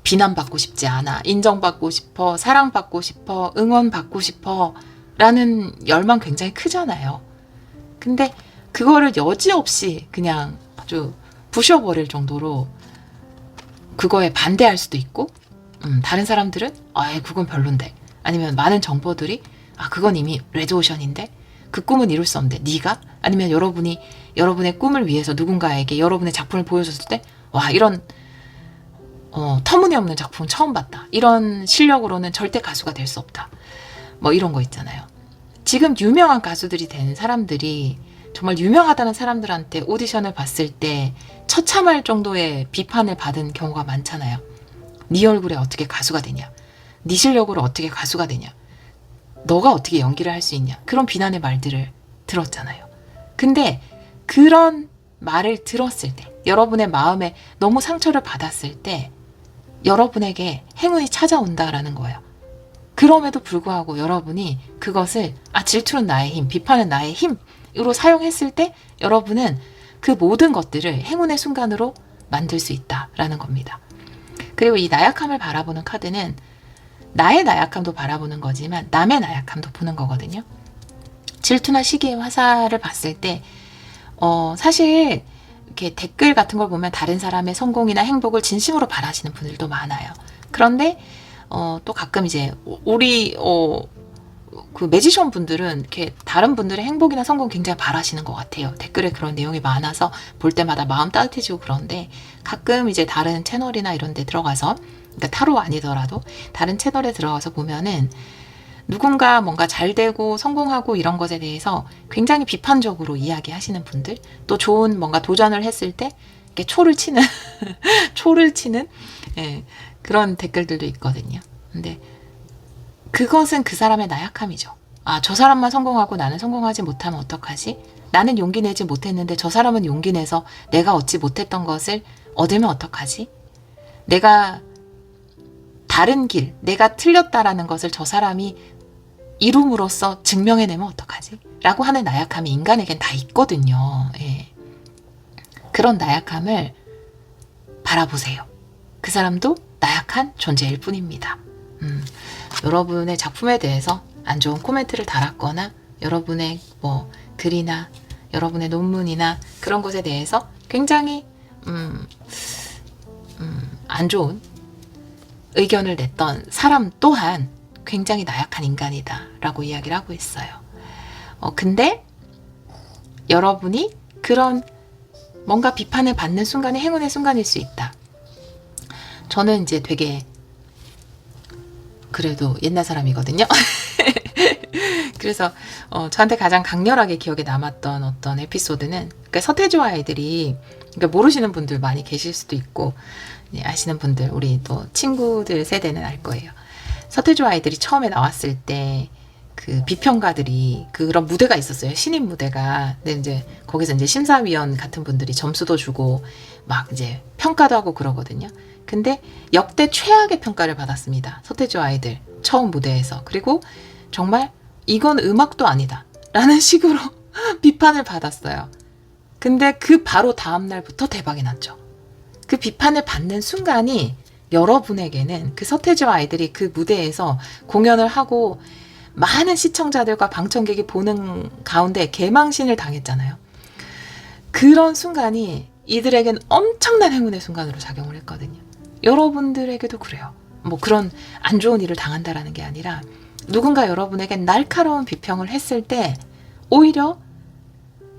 Speaker 1: 비난받고 싶지 않아. 인정받고 싶어. 사랑받고 싶어. 응원받고 싶어. 라는 열망 굉장히 크잖아요. 근데 그거를 여지없이 그냥 아주 부셔버릴 정도로 그거에 반대할 수도 있고 다른 사람들은 그건 별론데 아니면 많은 정보들이 그건 이미 레드오션인데 그 꿈은 이룰 수 없는데 네가? 아니면 여러분의 꿈을 위해서 누군가에게 여러분의 작품을 보여줬을 때 와 이런 터무니없는 작품 처음 봤다. 이런 실력으로는 절대 가수가 될 수 없다. 뭐 이런 거 있잖아요. 지금 유명한 가수들이 된 사람들이 정말 유명하다는 사람들한테 오디션을 봤을 때 처참할 정도의 비판을 받은 경우가 많잖아요. 네 얼굴에 어떻게 가수가 되냐? 네 실력으로 어떻게 가수가 되냐? 너가 어떻게 연기를 할 수 있냐? 그런 비난의 말들을 들었잖아요. 근데 그런 말을 들었을 때 여러분의 마음에 너무 상처를 받았을 때 여러분에게 행운이 찾아온다라는 거예요. 그럼에도 불구하고 여러분이 그것을 질투는 나의 힘, 비판은 나의 힘으로 사용했을 때 여러분은 그 모든 것들을 행운의 순간으로 만들 수 있다라는 겁니다. 그리고 이 나약함을 바라보는 카드는 나의 나약함도 바라보는 거지만 남의 나약함도 보는 거거든요. 질투나 시기의 화살을 봤을 때 사실 이렇게 댓글 같은 걸 보면 다른 사람의 성공이나 행복을 진심으로 바라시는 분들도 많아요. 그런데 또 가끔 이제 우리 그 매지션 분들은 이렇게 다른 분들의 행복이나 성공 굉장히 바라시는 것 같아요. 댓글에 그런 내용이 많아서 볼 때마다 마음 따뜻해지고 그런데 가끔 이제 다른 채널이나 이런 데 들어가서 그러니까 타로 아니더라도 다른 채널에 들어가서 보면은 누군가 뭔가 잘 되고 성공하고 이런 것에 대해서 굉장히 비판적으로 이야기하시는 분들, 또 좋은 뭔가 도전을 했을 때 이렇게 초를 치는 그런 댓글들도 있거든요. 근데 그것은 그 사람의 나약함이죠. 아, 저 사람만 성공하고 나는 성공하지 못하면 어떡하지? 나는 용기 내지 못했는데 저 사람은 용기 내서 내가 얻지 못했던 것을 얻으면 어떡하지? 내가 다른 길, 내가 틀렸다라는 것을 저 사람이 이룸으로써 증명해내면 어떡하지? 라고 하는 나약함이 인간에겐 다 있거든요. 예. 그런 나약함을 바라보세요. 그 사람도 나약한 존재일 뿐입니다. 여러분의 작품에 대해서 안 좋은 코멘트를 달았거나 여러분의 뭐 글이나 여러분의 논문이나 그런 것에 대해서 굉장히 안 좋은 의견을 냈던 사람 또한 굉장히 나약한 인간이다 라고 이야기를 하고 있어요. 근데 여러분이 그런 뭔가 비판을 받는 순간이 행운의 순간일 수 있다. 저는 이제 되게 그래도 옛날 사람이거든요. 그래서 저한테 가장 강렬하게 기억에 남았던 어떤 에피소드는 그러니까 서태지와 아이들이 그러니까 모르시는 분들 많이 계실 수도 있고 아시는 분들 우리 또 친구들 세대는 알 거예요. 서태지와 아이들이 처음에 나왔을 때 그 비평가들이 그런 무대가 있었어요. 신인 무대가. 근데 이제 거기서 이제 심사위원 같은 분들이 점수도 주고 막 이제 평가도 하고 그러거든요. 근데 역대 최악의 평가를 받았습니다. 서태지와 아이들 처음 무대에서. 그리고 정말 이건 음악도 아니다 라는 식으로 비판을 받았어요. 근데 그 바로 다음 날부터 대박이 났죠. 그 비판을 받는 순간이 여러분에게는 그 서태지와 아이들이 그 무대에서 공연을 하고 많은 시청자들과 방청객이 보는 가운데 개망신을 당했잖아요. 그런 순간이 이들에겐 엄청난 행운의 순간으로 작용을 했거든요. 여러분들에게도 그래요. 뭐 그런 안 좋은 일을 당한다라는 게 아니라 누군가 여러분에게 날카로운 비평을 했을 때 오히려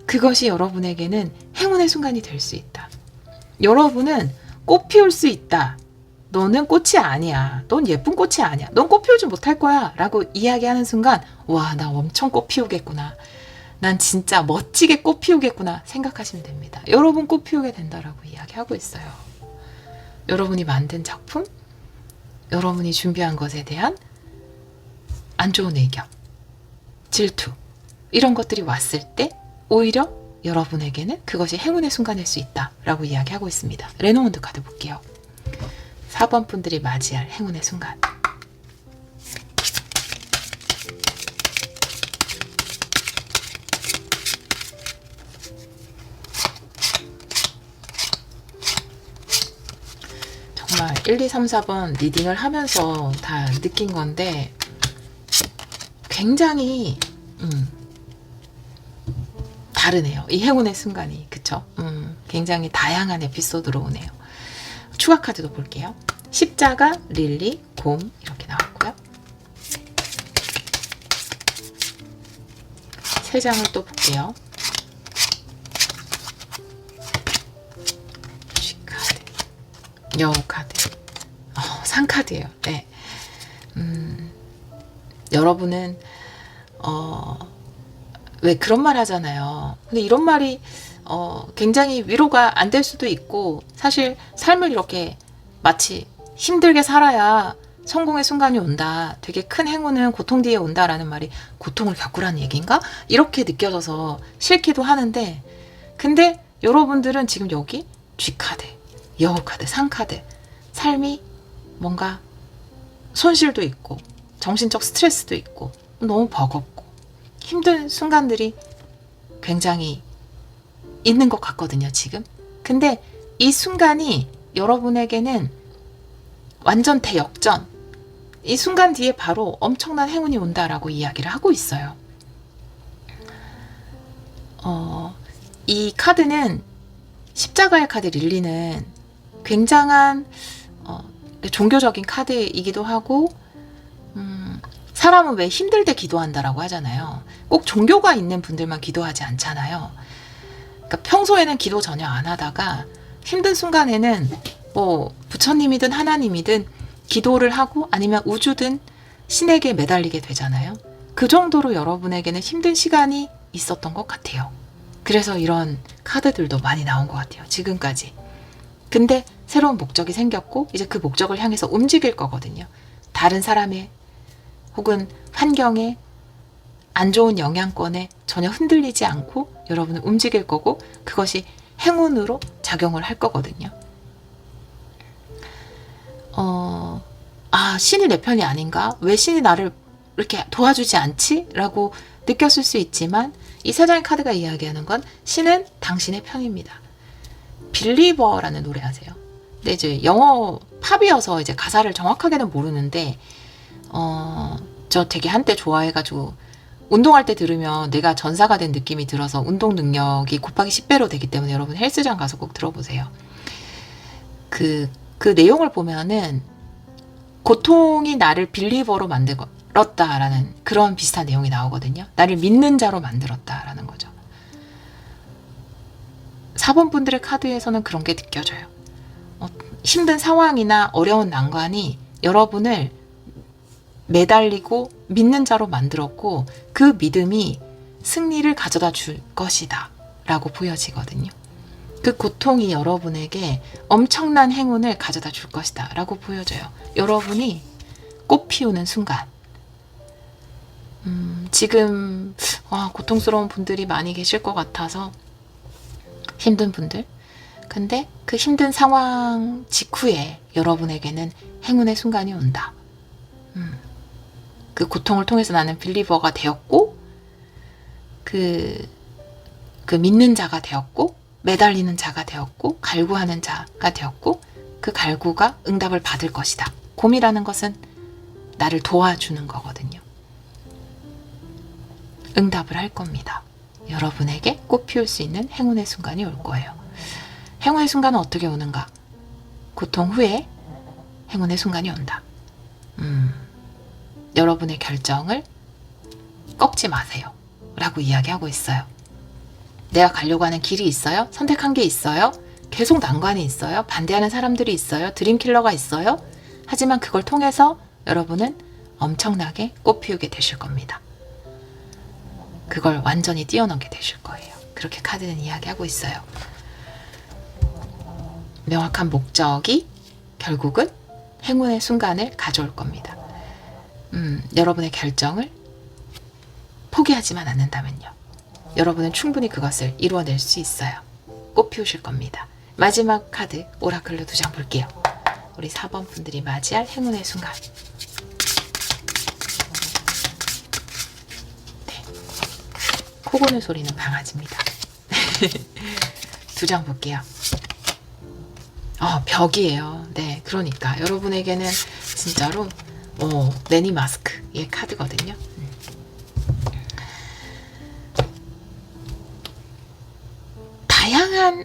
Speaker 1: 그것이 여러분에게는 행운의 순간이 될 수 있다. 여러분은 꽃 피울 수 있다. 너는 꽃이 아니야. 넌 예쁜 꽃이 아니야. 넌 꽃 피우지 못할 거야. 라고 이야기하는 순간 와, 나 엄청 꽃 피우겠구나. 난 진짜 멋지게 꽃 피우겠구나 생각하시면 됩니다. 여러분 꽃 피우게 된다라고 이야기하고 있어요. 여러분이 만든 작품, 여러분이 준비한 것에 대한 안 좋은 의견, 질투 이런 것들이 왔을 때 오히려 여러분에게는 그것이 행운의 순간일 수 있다라고 이야기하고 있습니다. 레노먼드 카드 볼게요. 4번 분들이 맞이할 행운의 순간. 정말 1, 2, 3, 4번 리딩을 하면서 다 느낀 건데 굉장히 다르네요. 이 행운의 순간이. 그쵸? 굉장히 다양한 에피소드로 오네요. 추가 카드도 볼게요. 십자가, 릴리, 곰 이렇게 나왔고요. 세 장을 또 볼게요. G카드, 여우카드, 상카드예요. 네. 여러분은 왜 그런 말 하잖아요. 근데 이런 말이 굉장히 위로가 안 될 수도 있고 사실 삶을 이렇게 마치 힘들게 살아야 성공의 순간이 온다. 되게 큰 행운은 고통 뒤에 온다라는 말이 고통을 겪으라는 얘기인가? 이렇게 느껴져서 싫기도 하는데 근데 여러분들은 지금 여기 G카드, 여우카드, 상카드 삶이 뭔가 손실도 있고 정신적 스트레스도 있고 너무 버겁고 힘든 순간들이 굉장히 있는 것 같거든요, 지금. 근데 이 순간이 여러분에게는 완전 대역전. 이 순간 뒤에 바로 엄청난 행운이 온다라고 이야기를 하고 있어요. 이 카드는 십자가의 카드 릴리는 굉장한 종교적인 카드이기도 하고 사람은 왜 힘들 때 기도한다라고 하잖아요. 꼭 종교가 있는 분들만 기도하지 않잖아요. 그러니까 평소에는 기도 전혀 안 하다가 힘든 순간에는 뭐 부처님이든 하나님이든 기도를 하고 아니면 우주든 신에게 매달리게 되잖아요. 그 정도로 여러분에게는 힘든 시간이 있었던 것 같아요. 그래서 이런 카드들도 많이 나온 것 같아요. 지금까지. 근데 새로운 목적이 생겼고 이제 그 목적을 향해서 움직일 거거든요. 다른 사람의 혹은 환경에 안 좋은 영향권에 전혀 흔들리지 않고 여러분은 움직일 거고 그것이 행운으로 작용을 할 거거든요. 신이 내 편이 아닌가? 왜 신이 나를 이렇게 도와주지 않지? 라고 느꼈을 수 있지만 이 세 장의 카드가 이야기하는 건 신은 당신의 편입니다. 빌리버라는 노래 아세요? 근데 이제 영어 팝이어서 이제 가사를 정확하게는 모르는데 저 되게 한때 좋아해가지고 운동할 때 들으면 내가 전사가 된 느낌이 들어서 운동 능력이 곱하기 10배로 되기 때문에 여러분 헬스장 가서 꼭 들어보세요. 그 내용을 보면은 고통이 나를 빌리버로 만들었다라는 그런 비슷한 내용이 나오거든요. 나를 믿는 자로 만들었다라는 거죠. 4번 분들의 카드에서는 그런 게 느껴져요. 힘든 상황이나 어려운 난관이 여러분을 매달리고 믿는 자로 만들었고 그 믿음이 승리를 가져다 줄 것이다 라고 보여지거든요. 그 고통이 여러분에게 엄청난 행운을 가져다 줄 것이다 라고 보여져요. 여러분이 꽃 피우는 순간 지금 고통스러운 분들이 많이 계실 것 같아서 힘든 분들 근데 그 힘든 상황 직후에 여러분에게는 행운의 순간이 온다. 그 고통을 통해서 나는 빌리버가 되었고 그 믿는 자가 되었고 매달리는 자가 되었고 갈구하는 자가 되었고 그 갈구가 응답을 받을 것이다. 곰이라는 것은 나를 도와주는 거거든요. 응답을 할 겁니다. 여러분에게 꽃 피울 수 있는 행운의 순간이 올 거예요. 행운의 순간은 어떻게 오는가? 고통 후에 행운의 순간이 온다. 여러분의 결정을 꺾지 마세요. 라고 이야기하고 있어요. 내가 가려고 하는 길이 있어요? 선택한 게 있어요? 계속 난관이 있어요? 반대하는 사람들이 있어요? 드림킬러가 있어요? 하지만 그걸 통해서 여러분은 엄청나게 꽃 피우게 되실 겁니다. 그걸 완전히 뛰어넘게 되실 거예요. 그렇게 카드는 이야기하고 있어요. 명확한 목적이 결국은 행운의 순간을 가져올 겁니다. 여러분의 결정을 포기하지만 않는다면요. 여러분은 충분히 그것을 이루어낼 수 있어요. 꽃 피우실 겁니다. 마지막 카드 오라클로 2장 볼게요. 우리 4번 분들이 맞이할 행운의 순간. 네. 코 고는 소리는 강아지입니다. 2장 볼게요. 벽이에요. 네, 그러니까 여러분에게는 진짜로 레니 마스크의 카드거든요. 다양한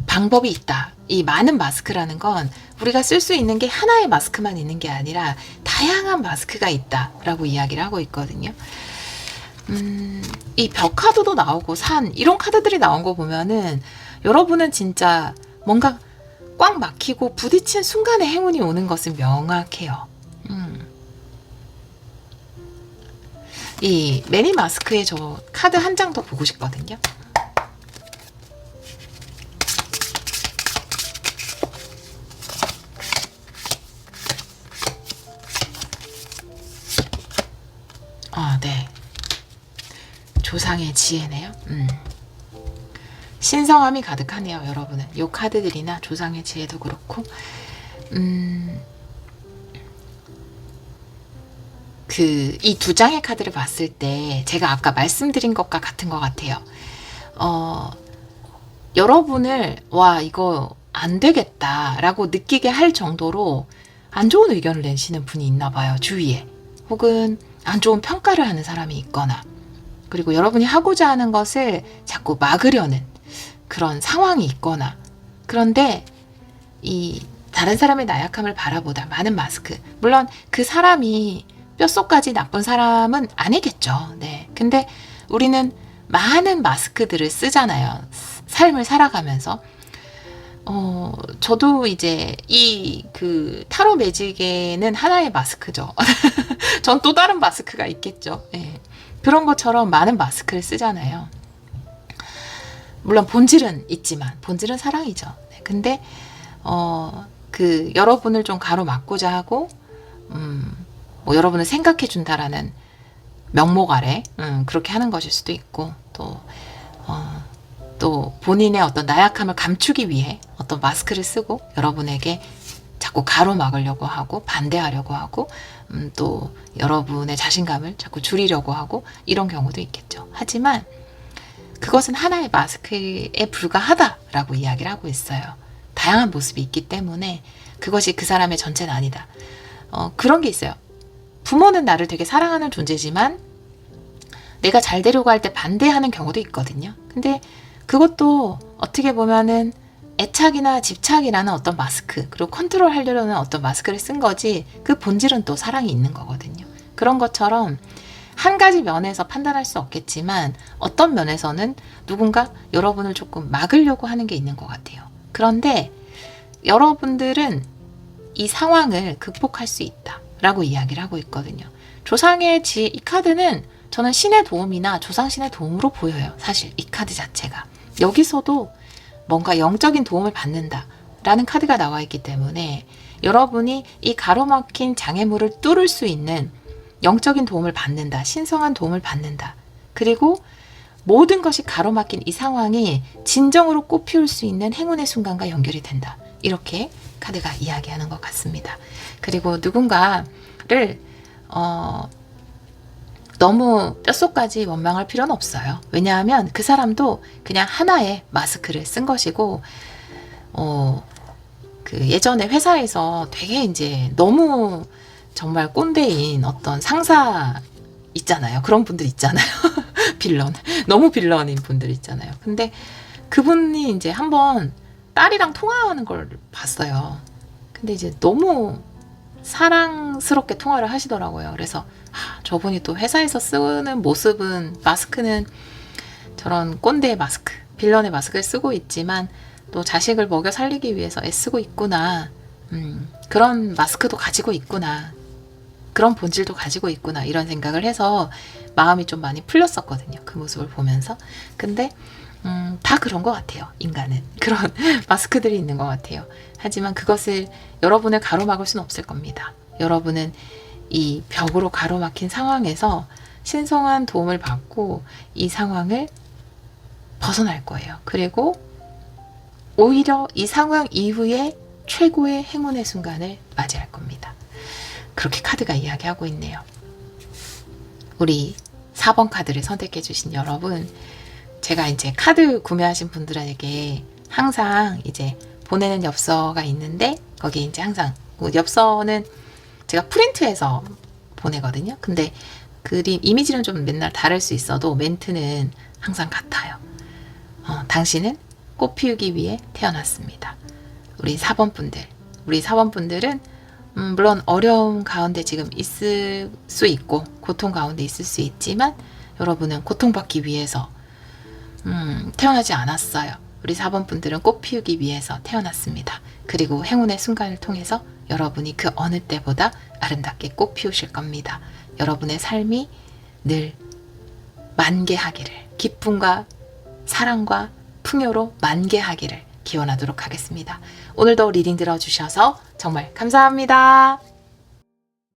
Speaker 1: 방법이 있다. 이 많은 마스크라는 건 우리가 쓸 수 있는 게 하나의 마스크만 있는 게 아니라 다양한 마스크가 있다라고 이야기를 하고 있거든요. 이 벽 카드도 나오고 산 이런 카드들이 나온 거 보면은 여러분은 진짜 뭔가 꽉 막히고 부딪힌 순간에 행운이 오는 것은 명확해요. 이 매니 마스크에 저 카드 한 장 더 보고 싶거든요. 네. 조상의 지혜네요. 신성함이 가득하네요, 여러분은. 요 카드들이나 조상의 지혜도 그렇고, 이 2장의 카드를 봤을 때 제가 아까 말씀드린 것과 같은 것 같아요. 여러분을 이거 안 되겠다라고 느끼게 할 정도로 안 좋은 의견을 내시는 분이 있나 봐요, 주위에. 혹은 안 좋은 평가를 하는 사람이 있거나, 그리고 여러분이 하고자 하는 것을 자꾸 막으려는 그런 상황이 있거나, 그런데 이 다른 사람의 나약함을 바라보다 많은 마스크, 물론 그 사람이 뼛속까지 나쁜 사람은 아니겠죠. 네. 근데 우리는 많은 마스크들을 쓰잖아요. 삶을 살아가면서. 저도 이제 타로 매직에는 하나의 마스크죠. 전 또 다른 마스크가 있겠죠. 네. 그런 것처럼 많은 마스크를 쓰잖아요. 물론 본질은 있지만, 본질은 사랑이죠. 네. 근데, 여러분을 좀 가로막고자 하고, 여러분을 생각해 준다라는 명목 아래 그렇게 하는 것일 수도 있고 또 본인의 어떤 나약함을 감추기 위해 어떤 마스크를 쓰고 여러분에게 자꾸 가로막으려고 하고 반대하려고 하고 또 여러분의 자신감을 자꾸 줄이려고 하고 이런 경우도 있겠죠. 하지만 그것은 하나의 마스크에 불과하다라고 이야기를 하고 있어요. 다양한 모습이 있기 때문에 그것이 그 사람의 전체는 아니다. 그런 게 있어요. 부모는 나를 되게 사랑하는 존재지만 내가 잘 되려고 할 때 반대하는 경우도 있거든요. 근데 그것도 어떻게 보면은 애착이나 집착이라는 어떤 마스크, 그리고 컨트롤 하려는 어떤 마스크를 쓴 거지 그 본질은 또 사랑이 있는 거거든요. 그런 것처럼 한 가지 면에서 판단할 수 없겠지만 어떤 면에서는 누군가 여러분을 조금 막으려고 하는 게 있는 것 같아요. 그런데 여러분들은 이 상황을 극복할 수 있다라고 이야기를 하고 있거든요. 조상의 이 카드는 저는 신의 도움이나 조상신의 도움으로 보여요. 사실 이 카드 자체가. 여기서도 뭔가 영적인 도움을 받는다라는 카드가 나와 있기 때문에 여러분이 이 가로막힌 장애물을 뚫을 수 있는 영적인 도움을 받는다. 신성한 도움을 받는다. 그리고 모든 것이 가로막힌 이 상황이 진정으로 꽃피울 수 있는 행운의 순간과 연결이 된다. 이렇게 카드가 이야기하는 것 같습니다. 그리고 누군가를 너무 뼛속까지 원망할 필요는 없어요. 왜냐하면 그 사람도 그냥 하나의 마스크를 쓴 것이고 그 예전에 회사에서 되게 이제 너무 정말 꼰대인 어떤 상사 있잖아요. 그런 분들 있잖아요. 빌런. 너무 빌런인 분들 있잖아요. 근데 그분이 이제 한번 딸이랑 통화하는 걸 봤어요. 근데 이제 너무 사랑스럽게 통화를 하시더라고요. 그래서 저분이 또 회사에서 쓰는 모습은 마스크는 저런 꼰대의 마스크, 빌런의 마스크를 쓰고 있지만 또 자식을 먹여 살리기 위해서 애쓰고 있구나. 그런 마스크도 가지고 있구나. 그런 본질도 가지고 있구나. 이런 생각을 해서 마음이 좀 많이 풀렸었거든요. 그 모습을 보면서. 근데 다 그런 것 같아요. 인간은. 그런 마스크들이 있는 것 같아요. 하지만 그것을 여러분을 가로막을 수는 없을 겁니다. 여러분은 이 벽으로 가로막힌 상황에서 신성한 도움을 받고 이 상황을 벗어날 거예요. 그리고 오히려 이 상황 이후에 최고의 행운의 순간을 맞이할 겁니다. 그렇게 카드가 이야기하고 있네요. 우리 4번 카드를 선택해 주신 여러분, 제가 이제 카드 구매하신 분들에게 항상 이제 보내는 엽서가 있는데 거기 이제 항상 엽서는 제가 프린트해서 보내거든요. 근데 그림 이미지는 좀 맨날 다를 수 있어도 멘트는 항상 같아요. 당신은 꽃 피우기 위해 태어났습니다. 우리 4번 분들은 물론 어려움 가운데 지금 있을 수 있고 고통 가운데 있을 수 있지만 여러분은 고통받기 위해서 태어나지 않았어요. 우리 4번 분들은 꽃 피우기 위해서 태어났습니다. 그리고 행운의 순간을 통해서 여러분이 그 어느 때보다 아름답게 꽃 피우실 겁니다. 여러분의 삶이 늘 만개하기를, 기쁨과 사랑과 풍요로 만개하기를 기원하도록 하겠습니다. 오늘도 리딩 들어주셔서 정말 감사합니다.